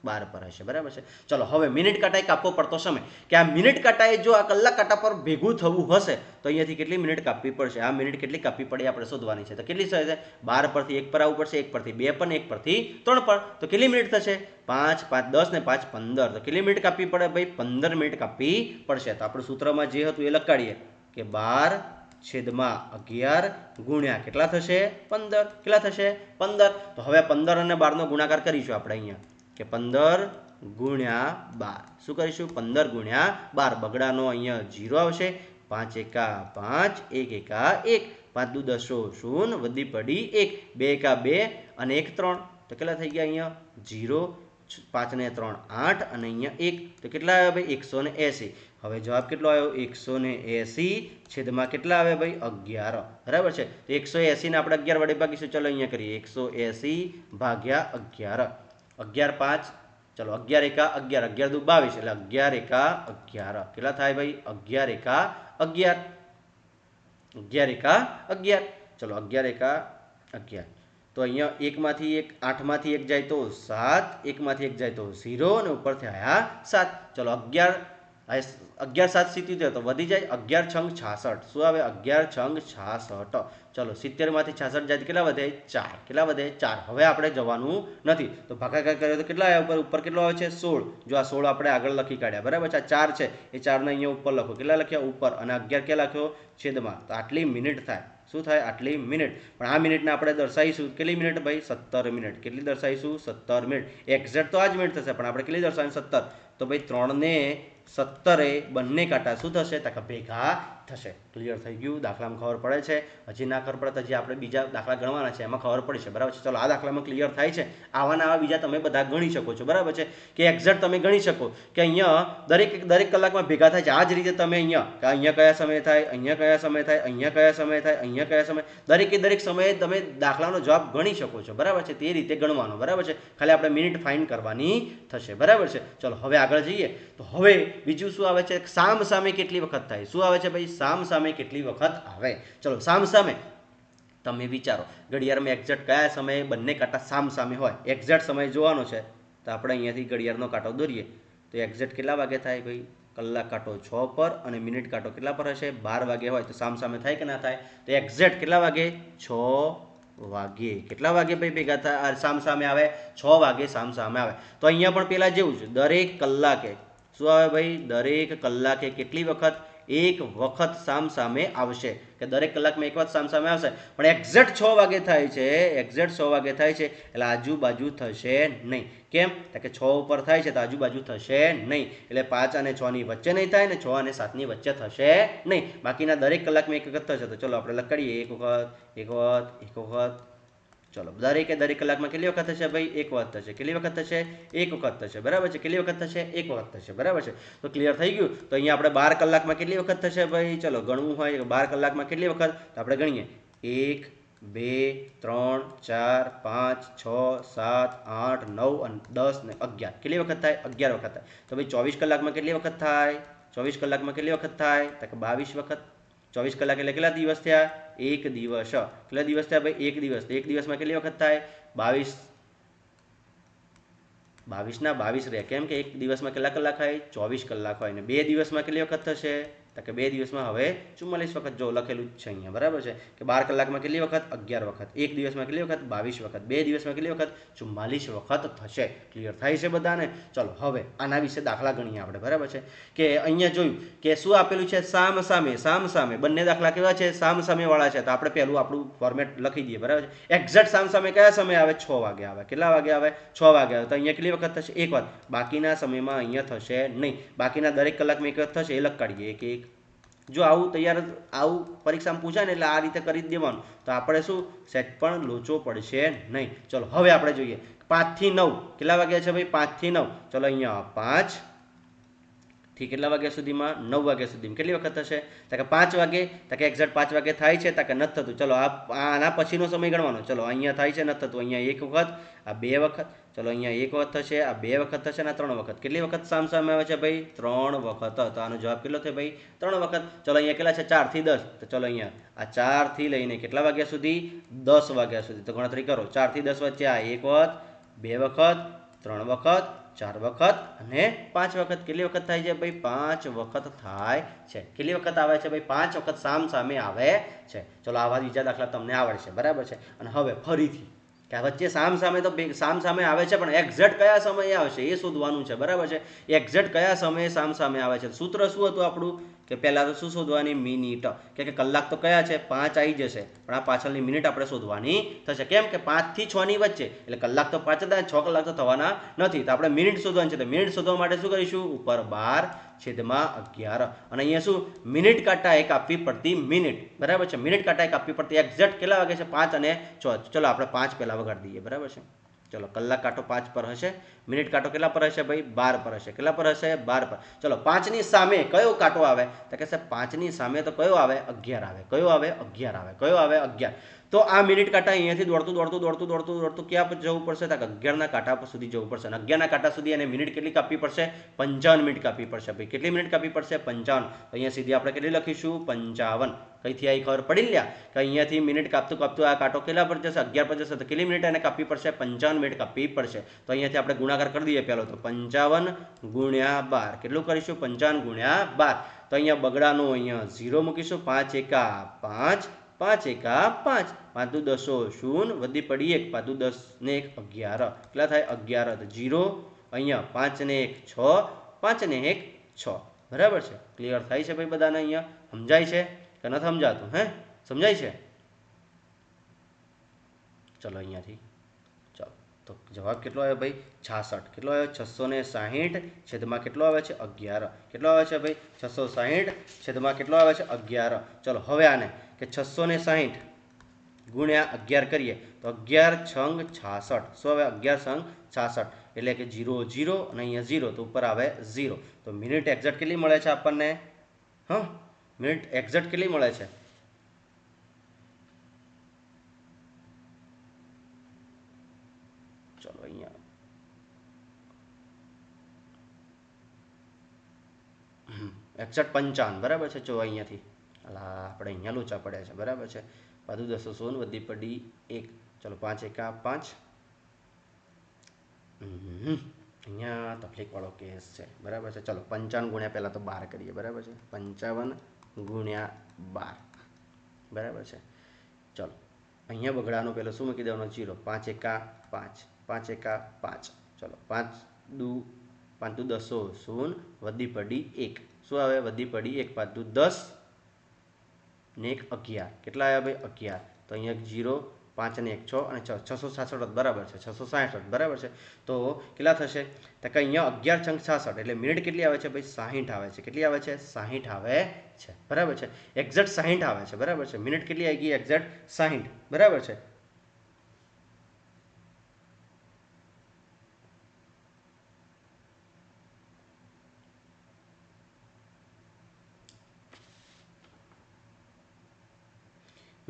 12 પર હશે બરાબર છે. ચલો હવે મિનિટ કાંટાએ કાપવો પડતો સમય કે આ મિનિટ કાંટાએ જો આ કલાક કાંટા પર ભેગું થવું હશે તો અહીંયાથી કેટલી મિનિટ કાપવી પડશે. આ મિનિટ કેટલી કાપવી પડે આપણે શોધવાની છે. તો કેટલી થશે 12 પરથી 1 પર આવવું પડશે, 1 પરથી 2 પર, 1 પરથી 3 પર. તો કેટલી મિનિટ થશે 5 5 10 ને 5 15. તો કેટલી મિનિટ કાપવી પડે ભાઈ 15 મિનિટ કાપવી પડશે. તો આપણે સૂત્રમાં જે હતું એ લખાડીએ કે 12/11 ગુણ્યા કેટલા થશે 15. કેટલા થશે 15. તો હવે 15 અને 12 નો ગુણાકાર કરીશું આપણે અહીંયા કે 15 ગુણ્યા 12 શું કરીશું 15 ગુણ્યા 12. બગડાનો અહીંયા 0 આવશે. 5 એકા 5, 1 એકા 1, 5 દુ 10 0 વધી પડી 1, 2 એકા 2 અને 1 3. તો કેટલા થઈ ગયા અહીંયા 0, 5 ને 3 8 અને અહીંયા 1. તો કેટલા આવ્યા ભાઈ 180. હવે જવાબ કેટલો આવ્યો 180 છેદમાં કેટલા આવે ભાઈ 11 બરાબર છે. તો 180 ને આપણે 11 વડે ભાગીશું. ચલો અહીંયા કરીએ 180 ભાગ્યા 11. 11 5 ચલો 11 એકા 11, 11 દુ 22 એટલે 11 એકા 11 કેટલા થાય ભાઈ 11 એકા 11, 11 એકા 11. ચલો 11 એકા 11. તો અહીંયા 1 માંથી 1 8 માંથી 1 જાય તો 7, 1 માંથી 1 જાય તો 0 અને ઉપરથી આયા 7. ચલો 11 7 77 તો વધી જાય 11 છંગ 66. શું આવે 11 છંગ 66. ચલો 70 માંથી 66 જાય કેટલા વધે 4. કેટલા વધે 4. હવે આપણે જવાનું નથી તો ભાગાકાર કર્યો તો કેટલા આવ્યા ઉપર કેટલો આવે છે 16. જો આ 16 આપણે આગળ લખી કાઢ્યા બરાબર છે. આ 4 છે એ 4 ને અહીંયા ઉપર લખો. કેટલા લખ્યા ઉપર અને 11 ક્યાં લખ્યો છેદમાં. તો આટલી મિનિટ થાય. શું થાય આટલી મિનિટ. પણ આ મિનિટને આપણે દર્શાવીશું કેટલી મિનિટ ભાઈ 17 મિનિટ. કેટલી દર્શાવીશું 17 મિનિટ. એક્ઝેક્ટ તો આ જ મિનિટ થશે પણ આપણે કેટલી દર્શાવીશું 17. તો ભાઈ 3 ને 17 બંને કાંટા શું થશે તો ભેગા થશે. ક્લિયર થઈ ગયું. દાખલામાં ખબર પડે છે. હજી ના ખબર પડે તો હજી આપણે બીજા દાખલા ગણવાના છે એમાં ખબર પડશે બરાબર છે. ચલો આ દાખલામાં ક્લિયર થાય છે. આવાના આવા બીજા તમે બધા ગણી શકો છો બરાબર છે કે એક્ઝેક્ટ તમે ગણી શકો કે અહીંયા દરેક કલાકમાં ભેગા થાય છે. આ જ રીતે તમે અહીંયા કયા સમય થાય, અહીંયા કયા સમય થાય, અહીંયા કયા સમય થાય, અહીંયા કયા સમય, દરેક સમયે તમે દાખલાનો જવાબ ગણી શકો છો બરાબર છે. તે રીતે ગણવાનો બરાબર છે. ખાલી આપણે મિનિટ ફાઇન્ડ કરવાની થશે બરાબર છે. ચલો હવે આગળ જઈએ તો હવે બીજું શું આવે છે સામ સામે કેટલી વખત થાય. શું આવે છે ભાઈ સામ સામે કેટલી વખત આવે. ચલો સામ સામે તમે વિચારો ઘડિયાળમાં એક્ઝેક્ટ કયા સમયે બંને કાંટા સામ સામે હોય. એક્ઝેક્ટ સમય જોવાનો છે તો આપણે અહીંયાથી ઘડિયાળનો કાંટો દોરીએ તો એક્ઝેક્ટ કેટલા વાગે થાય ભાઈ કલાક કાંટો 6 પર અને મિનિટ કાંટો કેટલા પર હશે 12 વાગે હોય તો સામ સામે થાય કે ના થાય. તો એક્ઝેક્ટ કેટલા વાગે 6 વાગે. કેટલા વાગે ભાઈ ભેગા થાય સામ સામે આવે 6 વાગે સામ સામે આવે. તો અહીંયા પણ પેલા જેવું છે દરેક કલાકે શું આવે ભાઈ દરેક કલાકે કેટલી વખત એક વખત સામ સામે આવશે કે દરેક કલાકમાં એક વખત સામ સામે આવશે. પણ એક્ઝેક્ટ 6 વાગે થાય છે. એક્ઝેક્ટ 6 વાગે થાય છે એટલે આજુબાજુ થશે નહીં. કેમ કે 6 ઉપર થાય છે તો આજુબાજુ થશે નહીં. એટલે 5 અને 6 ની વચ્ચે નહીં થાય ને 6 અને 7 ની વચ્ચે થશે નહીં. બાકીના દરેક કલાકમાં એક વખત થશે. તો ચલો આપણે લખાડીએ એક વખત. ચલો દરેક કલાકમાં કેટલી વખત થશે ભાઈ એક વખત થશે. કેટલી વખત થશે એક વખત થશે બરાબર છે. કેટલી વખત થશે એક વખત થશે બરાબર છે. તો ક્લિયર થઈ ગયું. તો અહીંયા આપણે 12 કલાકમાં કેટલી વખત થશે ભાઈ ચલો ગણવું હોય 12 કલાકમાં કેટલી વખત તો આપણે ગણીએ 1 2 3 4 5 6 7 8 9 અને 10 ને 11. કેટલી વખત થાય 11 વખત થાય. તો ભાઈ 24 કલાકમાં કેટલી વખત થાય 24 કલાકમાં કેટલી વખત થાય તો કે 22 વખત. 24 કલાક એટલે કેટલા દિવસ થયા એક દિવસ. કેટલા દિવસ થયા ભાઈ એક દિવસ. એક દિવસમાં કેટલી વખત થાય 22 ના 22 રહે. કેમ કે એક દિવસમાં કેટલા કલાક હોય 24 કલાક હોય ને 2 દિવસમાં કેટલી વખત થશે તો કે 2 દિવસમાં હવે 44 વખત જો લખેલું જ છે અહીંયા બરાબર છે કે 12 કલાકમાં કેટલી વખત 11 વખત. એક દિવસમાં કેટલી વખત 22 વખત. 2 દિવસમાં કેટલી વખત 44 વખત થશે. ક્લિયર થાય છે બધાને. ચલો હવે આના વિશે દાખલા ગણીએ આપણે બરાબર છે કે અહીંયા જોયું કે શું આપેલું છે સામ સામે બંને દાખલા કેવા છે સામ સામે વાળા છે. તો આપણે પહેલું આપણું ફોર્મેટ લખી દઈએ બરાબર છે. એક્ઝેક્ટ સામ સામે કયા સમય આવે 6 વાગે આવે. કેટલા વાગે આવે 6 વાગે આવે. તો અહીંયા કેટલી વખત થશે એક વખત. બાકીના સમયમાં અહીંયા થશે નહીં. બાકીના દરેક કલાકમાં એક વખત થશે એ લખાડીએ 1 1 જો આવું તૈયાર આવું પરીક્ષામાં પૂછાય ને એટલે આ રીતે કરી જ દેવાનું, તો આપણે શું સેટ પણ લોચો પડશે નહીં. ચલો હવે આપણે જોઈએ 5 થી 9 કેટલા વાગ્યા છે ભાઈ? 5 થી 9. ચલો અહીંયા 5 થી કેટલા વાગ્યા સુધીમાં? 9 વાગ્યા સુધીમાં કેટલી વખત થશે? તો કે 5 વાગે. તો કે એક્ઝેક્ટ 5 વાગે થાય છે? તો કે નથી થતું. ચલો આના પછીનો સમય ગણવાનો. ચલો અહીંયા થાય છે, નથી થતું. અહીંયા 1 વખત, આ 2 વખત. ચલો અહીંયા 1 વખત થશે, આ 2 વખત થશે, અને 3 વખત. કેટલી વખત સામ સામે આવે છે ભાઈ? 3 વખત. તો આનો જવાબ કેટલો છે ભાઈ? 3 વખત. ચલો અહીંયા કેટલા છે? 4 થી 10. તો ચલો અહીંયા આ 4 થી લઈને કેટલા વાગ્યા સુધી? 10 વાગ્યા સુધી. તો ગણતરી કરો. 4 થી 10 વચ્ચે આ 1 વખત, 2 વખત, 3 વખત, 4 વખત અને 5 વખત. કેટલી વખત થાય છે ભાઈ? 5 વખત થાય છે. કેટલી વખત આવે છે ભાઈ? 5 વખત સામ સામે આવે છે. ચલો આવા બીજા દાખલા તમને આવડશે, બરાબર છે. અને હવે ફરીથી કે આ વચ્ચે સામ સામે તો સામ સામે આવે છે, પણ એક્ઝેક્ટ કયા સમયે આવશે એ શોધવાનું છે, બરાબર છે. એક્ઝેક્ટ કયા સમયે સામ સામે આવે છે? સૂત્ર શું હતું આપણું? કે પહેલાં તો શું શોધવાની? મિનિટ. કે કલાક તો કયા છે? 5 આવી જશે, પણ આ પાછળની મિનિટ આપણે શોધવાની થશે. કેમ કે 5 થી 6 ની વચ્ચે, એટલે કલાક તો 5 હતા, 6 કલાક તો થવાના નથી. તો આપણે મિનિટ શોધવાની છે. તો મિનિટ શોધવા માટે શું કરીશું? ઉપર 12/11. અને અહીંયા શું? મિનિટ કાંટા એક આપવી પડતી મિનિટ, બરાબર છે. મિનિટ કાંટા એક આપવી પડતી. એક્ઝેક્ટ કેટલા વાગે છે? 5 અને 6. ચલો આપણે 5 પહેલાં વગાડી દઈએ, બરાબર છે. ચલો કલાક કાંટો 5 પર હશે, મિનિટ કાંટો કેટલા પર હશે ભાઈ? 12 પર હશે. કેટલા પર હશે? 12 પર. ચલો 5 ની સામે કયો કાંટો આવે? તો કે 5 ની સામે તો કયો આવે? 11 આવે. કયો આવે? 11 આવે. કયો આવે? 11. તો આ મિનિટ કાંટા અહીંયાથી દોડતું ક્યાં પર જવું પડશે? તો 11 ના કાંટા પર સુધી જવું પડશે. અને 11 ના કાંટા સુધી અને મિનિટ કેટલી કાપવી પડશે? 55 મિનિટ કાપવી પડશે ભાઈ. કેટલી મિનિટ કાપવી પડશે? 55. તો અહીંયા સીધી આપણે કેટલી લખીશું? 55. કઈથી આવી ખબર પડી લ્યા કે અહીંયાથી મિનિટ કાપતું આ કાંટો કેટલા પર જશે? 11 પર જશે. તો કેટલી મિનિટ એને કાપવી પડશે? 55 મિનિટ કાપવી પડશે. તો અહીંયાથી આપણે ગુણાકાર કરી દઈએ પહેલો. તો 55 ગુણ્યા 12. કેટલું કરીશું? 55 ગુણ્યા 12. તો અહીંયા બગડાનું અહીંયા 0 મૂકીશું. 5 એકા 5, 5 એકા 5, 5 દુ દસો શૂન્ય, વધી પડી 1, 5 દુ 10 ને 1 11. કેટલા થાય? 11. તો 0 અહીંયા 5 ને 1 6, 5 ને 1 6. બરાબર છે. ક્લિયર થાય છે ભાઈ બધાને? અહીંયા સમજાય છે કે નથી સમજાતું? હે, સમજાય છે? ચલો અહીંયાથી ચલો તો જવાબ કેટલો આવ્યો ભાઈ? 66. કેટલો આવ્યો? 660 છેદમાં કેટલો આવે છે? 11. કેટલો આવે છે ભાઈ? 660 છેદમાં કેટલો આવે છે? 11. ચલો હવે આને કે 660 ગુણ્યા 11 કરીએ તો 11 છંગ 66. શું આવે? 11 છંગ 66, એટલે કે 0 0 અને અહીંયા 0, તો ઉપર આવે 0. તો મિનિટ એક્ઝેક્ટ કેટલી મળે છે આપણને? હા, મિનિટ એક્ઝેક્ટ કેટલી મળે છે? ચલો અહીંયા એક્ઝેક્ટ 55, બરાબર છે. જો અહીંયાથી આપણે અહીંયા લોચા પડ્યા છે, બરાબર છે. બધું 10 સોન વધી પડી 1. ચલો 5 એકા 5. અહીંયા તકલીફવાળો કેસ છે, બરાબર છે. ચલો 55 ગુણ્યા પહેલાં તો 12 કરીએ, બરાબર છે. 55 ગુણ્યા 12, બરાબર છે. ચલો અહીંયા બગડાનો પહેલો શું મૂકી દેવાનો? 0. 5 એકા 5, 5 એકા 5. ચલો 5 દુ 10 શૂન્ય, વધી પડી 1. શું આવે? વધી પડી 1. 5 દુ 10 ને 1 11. કેટલા આવ્યા ભાઈ? 11. તો અહીંયા 0, 5 અને 1 6 અને 666, બરાબર છે. 666, બરાબર છે. તો કેટલા થશે? તો કે અહીંયા 11 છંગ 66, એટલે મિનિટ કેટલી આવે છે ભાઈ? 60 આવે છે. કેટલી આવે છે? 60 આવે છે, બરાબર છે. એક્ઝેક્ટ 60 આવે છે, બરાબર છે. મિનિટ કેટલી આવી ગઈ? એક્ઝેક્ટ 60, બરાબર છે.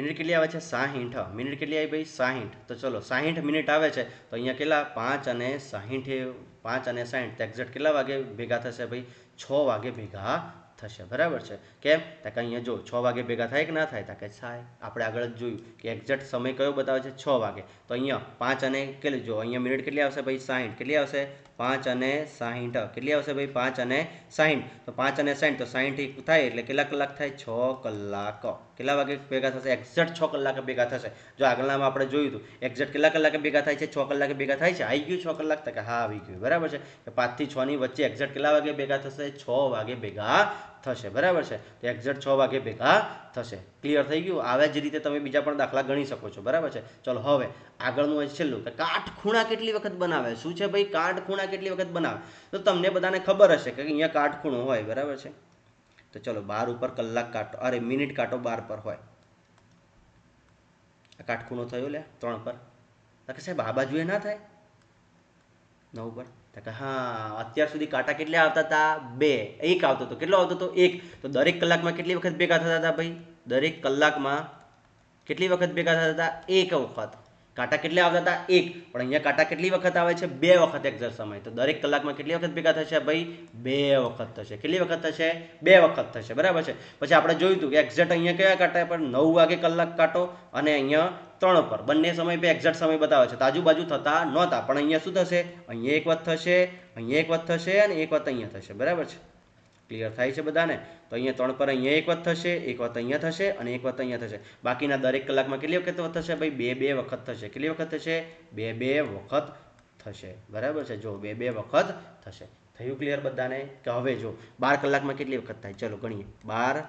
મિનિટ કેટલી આવે છે? 60. મિનિટ કેટલી આવી ભાઈ? 60. તો ચલો 60 મિનિટ આવે છે. તો અહીંયા કેટલા? 5 અને 60, 5 અને 60, તો એક્ઝેક્ટ કેટલા વાગે ભેગા થશે ભાઈ? 6 વાગે ભેગા થશે, બરાબર છે. કેમ? તો કે અહીંયા જો 6 વાગે ભેગા થાય કે ના થાય? તો કે થાય. આપણે આગળ જ જોયું કે એક્ઝેક્ટ સમય કયો બતાવે છે? 6 વાગે. તો અહીંયા 5 અને કેટલી, જો અહીંયા મિનિટ કેટલી આવશે ભાઈ? 60. કેટલી આવશે? 5 અને 60. કેટલી આવશે ભાઈ? 5 અને 60. તો 5 અને 60, તો 60 થાય એટલે કેટલા કલાક થાય? 6 કલાક. કેટલા વાગે ભેગા થશે? એક્ઝેક્ટ 6 કલાકે ભેગા થશે. જો આગળનામાં આપણે જોયું હતું એક્ઝેક્ટ કેટલા કલાકે ભેગા થાય છે? 6 કલાકે ભેગા થાય છે. આવી ગયું 6 કલાક? તો કે હા આવી ગયું, બરાબર છે. કે 5 થી 6 ની વચ્ચે એક્ઝેક્ટ કેટલા વાગે ભેગા થશે? 6 વાગે ભેગા થશે, બરાબર છે. તો એક્ઝેક્ટ 6 વાગે ભેગા થશે. ક્લિયર થઈ ગયું? આવી જ રીતે તમે બીજા પણ દાખલા ગણી શકો છો, બરાબર છે. ચલો હવે આગળનું છેલ્લું કે કાટખૂણા કેટલી વખત બનાવે? શું છે ભાઈ? કાટખૂણા કેટલી વખત બનાવે? તો તમને બધાને ખબર હશે કે અહીંયા કાટખૂણો હોય, બરાબર છે. તો ચલો 12 ઉપર કલાક કાંટો, અરે મિનિટ કાંટો 12 પર હોય, આ કાટખૂણો થયો લે 3 પર. તો કે સાહેબ આ બાજુએ ના થાય 9 પર? તો કે હા, અત્યાર સુધી કાંટા કેટલા આવતા હતા? 2. 1 આવતો હતો. કેટલો આવતો હતો? 1. તો દરેક કલાકમાં કેટલી વખત ભેગા થતા હતા ભાઈ? દરેક કલાકમાં કેટલી વખત ભેગા થતા હતા? 1 વખત. કાંટા કેટલા આવતા હતા? 1. પણ અહીંયા કાંટા કેટલી વખત આવે છે? 2 વખત એક્ઝેક્ટ સમય. તો દરેક કલાકમાં કેટલી વખત ભેગા થશે ભાઈ? 2 વખત થશે. કેટલી વખત થશે? 2 વખત થશે. બરાબર છે. પછી આપણે જોયું હતું કે એક્ઝેક્ટ અહીંયા કયા કાંટા પર? 9 વાગે કલાક કાંટો અને અહીંયા 3 પર. બંને સમય પર એક્ઝેક્ટ સમય બતાવે છે. તો આજુબાજુ થતા નહોતા, પણ અહીંયા શું થશે? અહીંયા એક વખત થશે, અહીંયા એક વખત થશે અને એક વખત અહીંયા થશે. બરાબર છે. ક્લિયર થાય છે બધાને? તો અહીંયા 3 પર અહીંયા એક વખત થશે, એક વખત અહીંયા થશે અને એક વખત અહીંયા થશે. બાકીના દરેક કલાકમાં કેટલી વખત થશે ભાઈ? 2 વખત થશે. કેટલી વખત થશે? 2 વખત થશે. બરાબર છે. જો 2 વખત થશે. થયું ક્લિયર બધાને? કે હવે જો 12 કલાકમાં કેટલી વખત થાય? ચલો ગણીએ. 12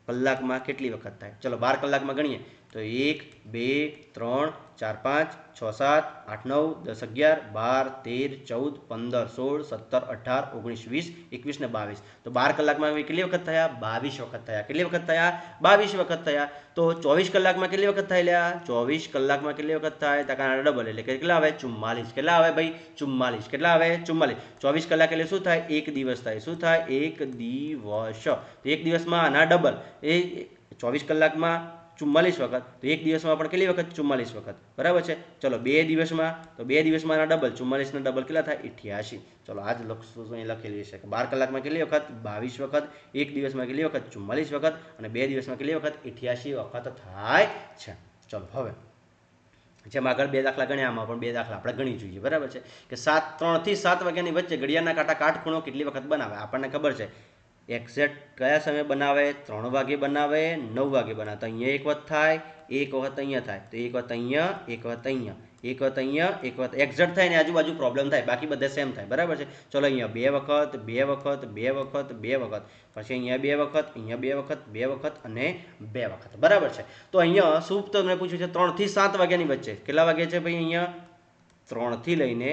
કલાકમાં કેટલી વખત થાય? ચલો 12 કલાકમાં ગણીએ તો 1 2 3 4 5 6 7 8 9 10 11 12 13 14 15 16 17 18 19 20 21 ને 22. તો 12 કલાકમાં કેટલી વખત થયા? 22 વખત થયા. કેટલી વખત થયા? 22 વખત થયા. તો 24 કલાકમાં કેટલી વખત થાય લ્યા? 24 કલાકમાં કેટલી વખત થાય? તકાના ડબલ એટલે કેટલા આવે? 44. કેટલા આવે ભાઈ? 44. કેટલા આવે? 44. 24 કલાક એટલે શું થાય? 1 દિવસ થાય. શું થાય? 1 દિવસ. તો 1 દિવસમાં આના ડબલ. એ 24 કલાકમાં 44 વખત, તો 1 દિવસમાં પણ કેટલી વખત? 44 વખત. બરાબર છે. ચલો 2 દિવસમાં, તો 2 દિવસમાં આના ડબલ. 44 ના ડબલ કેટલા થાય? 88. ચલો આજ અહીં લખેલી છે કે 12 કલાકમાં કેટલી વખત? 22 વખત. 1 દિવસમાં કેટલી વખત? 44 વખત. અને 2 દિવસમાં કેટલી વખત? 88 વખત થાય છે. ચલો હવે જેમ આગળ 2 દાખલા ગણ્યા, આમાં પણ 2 દાખલા આપણે ગણી જોઈએ. બરાબર છે. કે 3 થી 7 વાગ્યાની વચ્ચે ઘડિયાળના કાંટા કાટખૂણો કેટલી વખત બનાવે? આપણને ખબર છે એક્ઝેક્ટ કયા સમયે બનાવે? 3 વાગે બનાવે, 9 વાગે બનાવે. તો અહીંયા એક વખત થાય, એક વખત અહીંયા થાય. તો એક વખત અહીંયા, એક વખત અહીંયા, એક વખત અહીંયા, એક વખત એક્ઝેક્ટ થાય ને આજુબાજુ પ્રોબ્લેમ થાય, બાકી બધા સેમ થાય. બરાબર છે. ચલો અહીંયા 2 વખત, 2 વખત, 2 વખત, 2 વખત, પછી અહીંયા 2 વખત, અહીંયા 2 વખત, 2 વખત અને 2 વખત. બરાબર છે. તો અહીંયા શું તમને પૂછ્યું છે? 3 થી 7 વાગ્યાની વચ્ચે કેટલા વાગ્યા છે ભાઈ? અહીંયા 3 થી લઈને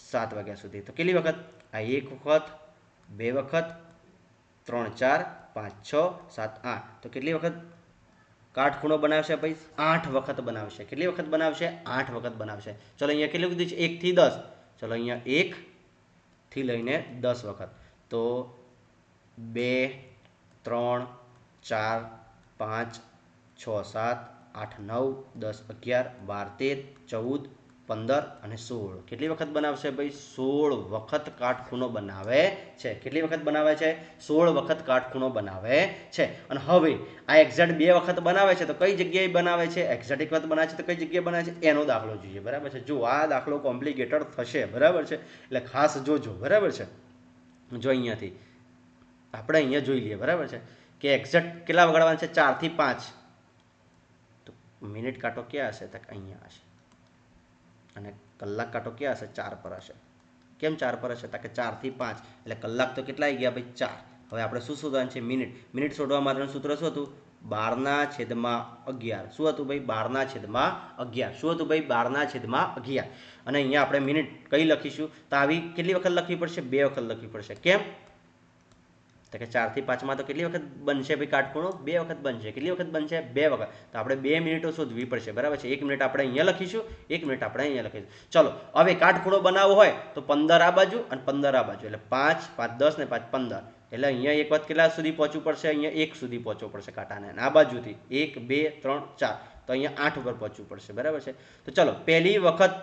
7 વાગ્યા સુધી. તો કેટલી વખત? આ 1 વખત, 2 વખત, 3 4 5 6 7 8. તો કેટલી વખત કાટખૂણો બનાવશે ભાઈ? 8 વખત બનાવશે. કેટલી વખત બનાવશે? 8 વખત બનાવશે. ચલો અહીંયા કેટલું કીધું છે? 1 થી 10. ચલો અહીંયા 1 થી લઈને 10 વખત. તો 2 3 4 5 6 7 8 9 10 11 12 13 14 15 અને 16. કેટલી વખત બનાવશે ભાઈ? 16 વખત કાટખૂણો બનાવે છે. કેટલી વખત બનાવે છે? 16 વખત કાટખૂણો બનાવે છે. અને હવે આ એક્ઝેક્ટ 2 વખત બનાવે છે તો કઈ જગ્યાએ બનાવે છે? એક્ઝેક્ટ 1 વખત બનાવે છે તો કઈ જગ્યાએ બનાવે છે? એનો દાખલો જોઈએ. બરાબર છે. જો આ દાખલો કોમ્પ્લિકેટેડ થશે. બરાબર છે. એટલે ખાસ જોજો. બરાબર છે. જો અહીંયાથી આપણે અહીંયા જોઈ લઈએ. બરાબર છે. કે એક્ઝેક્ટ કેટલા વગાડવાના છે? 4 થી 5. તો મિનિટ કાંટો ક્યાં હશે? તો અહીંયા હશે. અને કલાક કાંટો ક્યાં હશે? 4 પર હશે. કેમ 4 પર હશે? તો કે 4 થી 5 એટલે કલાક તો કેટલા આવી ગયા ભાઈ? 4. હવે આપણે શું શોધવાનું છે? મિનિટ. મિનિટ શોધવા માટેનું સૂત્ર શું હતું? 12/11. શું હતું ભાઈ? 12/11. શું હતું ભાઈ? 12/11. અને અહીંયા આપણે મિનિટ કઈ લખીશું? તો આવી કેટલી વખત લખવી પડશે? 2 વખત લખવી પડશે. કેમ? તો કે 4 થી 5 માં તો કેટલી વખત બનશે ભાઈ કાટખૂણો? 2 વખત બનશે. કેટલી વખત બનશે? 2 વખત. તો આપણે 2 મિનિટો શોધવી પડશે. બરાબર છે. 1 મિનિટ આપણે અહીંયા લખીશું, 1 મિનિટ આપણે અહીંયા લખીશું. ચલો હવે કાટખૂણો બનાવવો હોય તો 15 આ બાજુ અને 15 આ બાજુ, એટલે 5 5 10 ને 5 15. એટલે અહીંયા એક વખત કેટલા સુધી પહોંચવું પડશે? અહીંયા 1 સુધી પહોંચવું પડશે કાંટાને. અને આ બાજુથી 1 2 3 4, તો અહીંયા 8 ઉપર પહોંચવું પડશે. બરાબર છે. તો ચલો પહેલી વખત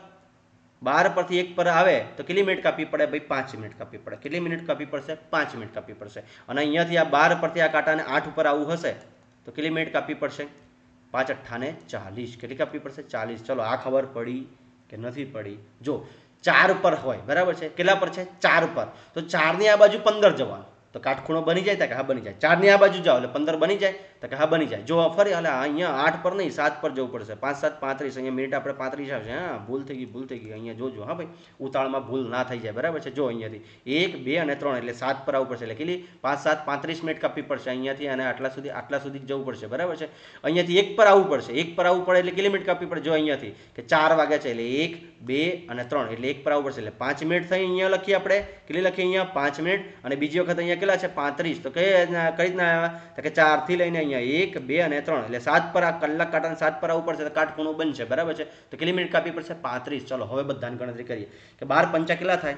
12 પરથી 1 પર આવે તો કેટલી મિનિટ કાપવી પડે ભાઈ? 5 મિનિટ કાપવી પડે. કેટલી મિનિટ કાપવી પડશે? 5 મિનિટ કાપવી પડશે. અને અહીંયાથી આ 12 પરથી આ કાંટાને 8 ઉપર આવવું હશે તો કેટલી મિનિટ કાપવી પડશે? 5 8 40. કેટલી કાપવી પડશે? 40. ચલો આ ખબર પડી કે નથી પડી? જો 4 પર હોય. બરાબર છે. કેટલા પર છે? 4 પર. તો 4 ની આ બાજુ 15 જવાનું તો કાટખૂણો બની જાય? કે હા બની જાય. 4 ની આ બાજુ જાઓ એટલે 15 બની જાય. તો તો કે હા બની જાય. જો ફરી હાલે અહીંયા 8 પર નહીં 7 પર જવું પડશે. 5 7 35 અહીંયા મિનિટ આપણે 35 આવશે. હા ભૂલ થઈ ગઈ અહીંયા જોજો. હા ભાઈ ઉતાળમાં ભૂલ ના થઈ જાય બરાબર છે. જો અહીંયાથી 1 2 અને 3 એટલે 7 પર આવવું પડશે. એટલે કેટલી 5 7 35 મિનિટ કાપવી પડશે અહીંયાથી અને આટલા સુધી જવું પડશે બરાબર છે. અહીંયાથી 1 પર આવવું પડશે. 1 પર આવવું પડે એટલે કેટલી મિનિટ કાપવી પડે જો અહીંયાથી કે 4 વાગ્યા છે એટલે 1 2 અને 3 એટલે 1 પર આવવું પડશે એટલે 5 મિનિટ થઈ. અહીંયા લખીએ આપણે કેટલી લખીએ અહીંયા 5 મિનિટ અને બીજી વખત અહીંયા કેટલા છે 35 તો કઈ રીતના આવ્યા તો કે 4 થી લઈને અહીંયા 1 2 અને 3 એટલે 7 પર આ કલાક કાંટાને 7 પર આવવું પડશે તો કાટખૂણો બનશે બરાબર છે. તો કેટલી મિનિટ કાપવી પડશે 35. ચલો હવે બધાની ગણતરી કરીએ કે 12 પંચા કેટલા થાય.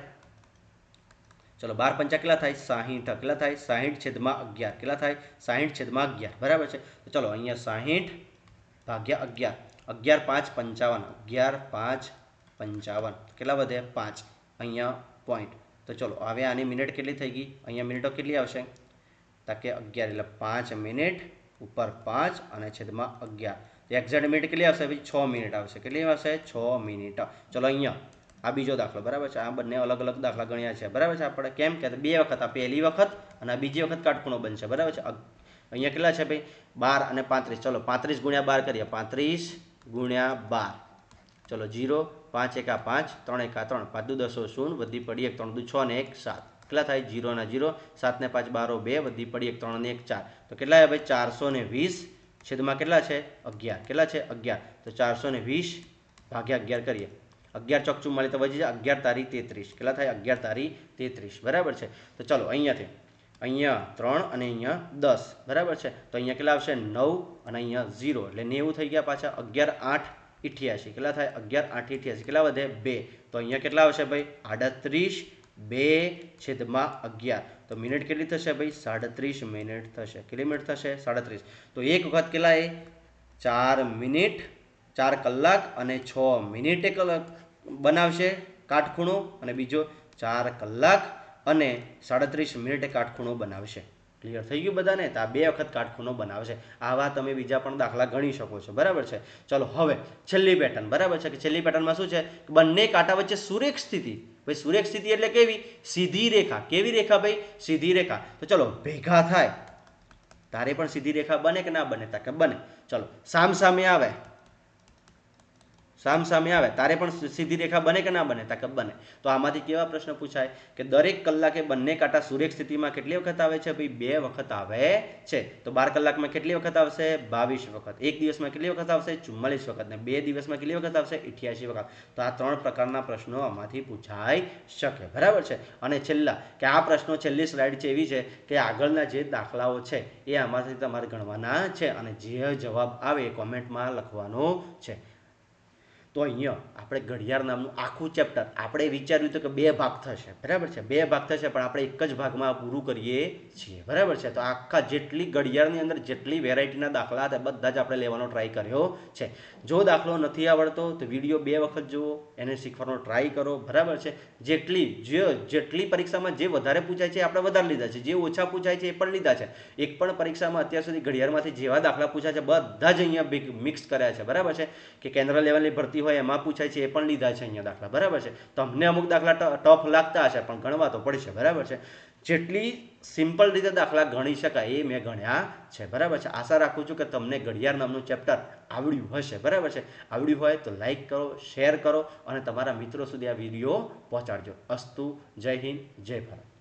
ચલો 12 પંચા કેટલા થાય 60 કેટલા થાય 60/11 કેટલા થાય 60/11 બરાબર છે. તો ચલો અહીંયા 60/11 11 5 55 11 5 55 કેટલા વધે 5 અહીંયા પોઈન્ટ. તો ચલો હવે આની મિનિટ કેટલી થઈ ગઈ અહીંયા મિનિટો કેટલી આવશે તાકે 11 એટલે 5 મિનિટ ઉપર 5 અને છેદમાં 11 એક્ઝેક્ટ મિનિટ કેટલી આવશે ભાઈ 6 મિનિટ આવશે. કેટલી આવશે 6 મિનિટ. ચલો અહીંયા આ બીજો દાખલો બરાબર છે. આ બંને અલગ અલગ દાખલા ગણ્યા છે બરાબર છે. આપણે કેમ કે બે વખત આ પહેલી વખત અને આ બીજી વખત કાટખૂણો બનશે બરાબર છે. અહીંયા કેટલા છે ભાઈ 12 અને 35. ચલો 35 ગુણ્યા 12 કરીએ 35 ગુણ્યા 12 ચલો 0 5 1 5 3 1 3 5 2 10 0 વધી પડી 1 3 2 6 અને 1 7 કેટલા થાય 0 ના 0 7 ને 5 12 2 વધી પડી 1 3 અને 1 4 તો કેટલા ભાઈ 420 છેદમાં કેટલા છે 11 કેટલા છે 11 તો 420 ભાગ્યા 11 કરીએ 11 ચોક 44 તો વધી જાય 11 તારી 33 કેટલા થાય 11 તારી 33 બરાબર છે. તો ચલો અહીંયાથી અહીંયા 3 અને અહીંયા 10 બરાબર છે. તો અહીંયા કેટલા આવશે 9 અને અહીંયા 0 એટલે 90 થઈ ગયા પાછા 11 8 88 કેટલા થાય 11 8 88 કેટલા વધે 2 તો અહીંયા કેટલા આવશે ભાઈ 38 2/11 તો મિનિટ કેટલી થશે ભાઈ 37 મિનિટ થશે. કેટલી મિનિટ થશે 37. તો એક વખત કેટલા એ 4 મિનિટ 4 કલાક અને 6 મિનિટે બનાવશે કાટખૂણો અને બીજો 4 કલાક અને 37 મિનિટે કાટખૂણો બનાવશે. ક્લિયર થઈ ગયું બધાને. તો આ બે વખત કાટખૂણો બનાવશે. આવા તમે બીજા પણ દાખલા ગણી શકો છો બરાબર છે. ચલો હવે છેલ્લી પેટર્ન બરાબર છે કે છેલ્લી પેટર્નમાં શું છે બંને કાંટા વચ્ચે સુરેખ સ્થિતિ. ભાઈ સુરેખ સ્થિતિ એટલે કેવી સીધી રેખા. કેવી રેખા ભાઈ સીધી રેખા. તો ચલો ભેગા થાય તારે પણ સીધી રેખા બને કે ના બને તાકે બને. ચલો સામસામે આવે તારે પણ સીધી રેખા બને કે ના બને તાકે બને. તો આમાંથી કેવા પ્રશ્ન પૂછાય કે દરેક કલાકે બંને કાંટા સુરેખ સ્થિતિમાં કેટલી વખત આવે છે ભાઈ 2 વખત આવે છે. તો 12 કલાકમાં કેટલી વખત આવશે 22 વખત. એક દિવસમાં કેટલી વખત આવશે 44 વખત ને 2 દિવસમાં કેટલી વખત આવશે 88 વખત. તો આ 3 પ્રકારના પ્રશ્નો આમાંથી પૂછાઈ શકે બરાબર છે. અને છેલ્લા કે આ પ્રશ્નો છેલ્લી સ્લાઇડ છે એવી છે કે આગળના જે દાખલાઓ છે એ આમાંથી તમારે ગણવાના છે અને જે જવાબ આવે એ કોમેન્ટમાં લખવાનો છે. તો અહીંયા આપણે ઘડિયાળ નામનું આખું ચેપ્ટર આપણે વિચાર્યું હતું કે 2 ભાગ થશે બરાબર છે. 2 ભાગ થશે પણ આપણે એક જ ભાગમાં પૂરું કરીએ છીએ બરાબર છે. તો આખા જેટલી ઘડિયાળની અંદર જેટલી વેરાયટીના દાખલા હતા બધા જ આપણે લેવાનો ટ્રાય કર્યો છે. જો દાખલો નથી આવડતો તો વિડીયો 2 વખત જુઓ એને શીખવાનો ટ્રાય કરો બરાબર છે. જેટલી પરીક્ષામાં જે વધારે પૂછાય છે આપણે વધારે લીધા છે. જે ઓછા પૂછાય છે એ પણ લીધા છે. એક પણ પરીક્ષામાં અત્યાર સુધી ઘડિયાળમાંથી જેવા દાખલા પૂછાય છે બધા જ અહીંયા મિક્સ કર્યા છે બરાબર છે. કે કેન્દ્ર લેવલની ભરતી હોય એમાં પૂછાય છે એ પણ લીધા છે અહીંયા દાખલા બરાબર છે. તમને અમુક દાખલા ટફ લાગતા હશે પણ ગણવા તો પડશે બરાબર છે. જેટલી સિમ્પલ રીતે દાખલા ગણી શકાય એ મેં ગણ્યા છે બરાબર છે. આશા રાખું છું કે તમને ઘડિયાળ નામનું ચેપ્ટર આવડ્યું હશે બરાબર છે. આવડ્યું હોય તો લાઈક કરો શેર કરો અને તમારા મિત્રો સુધી આ વિડીયો પહોંચાડજો. અસ્તુ જય હિન્દ જય ભારત.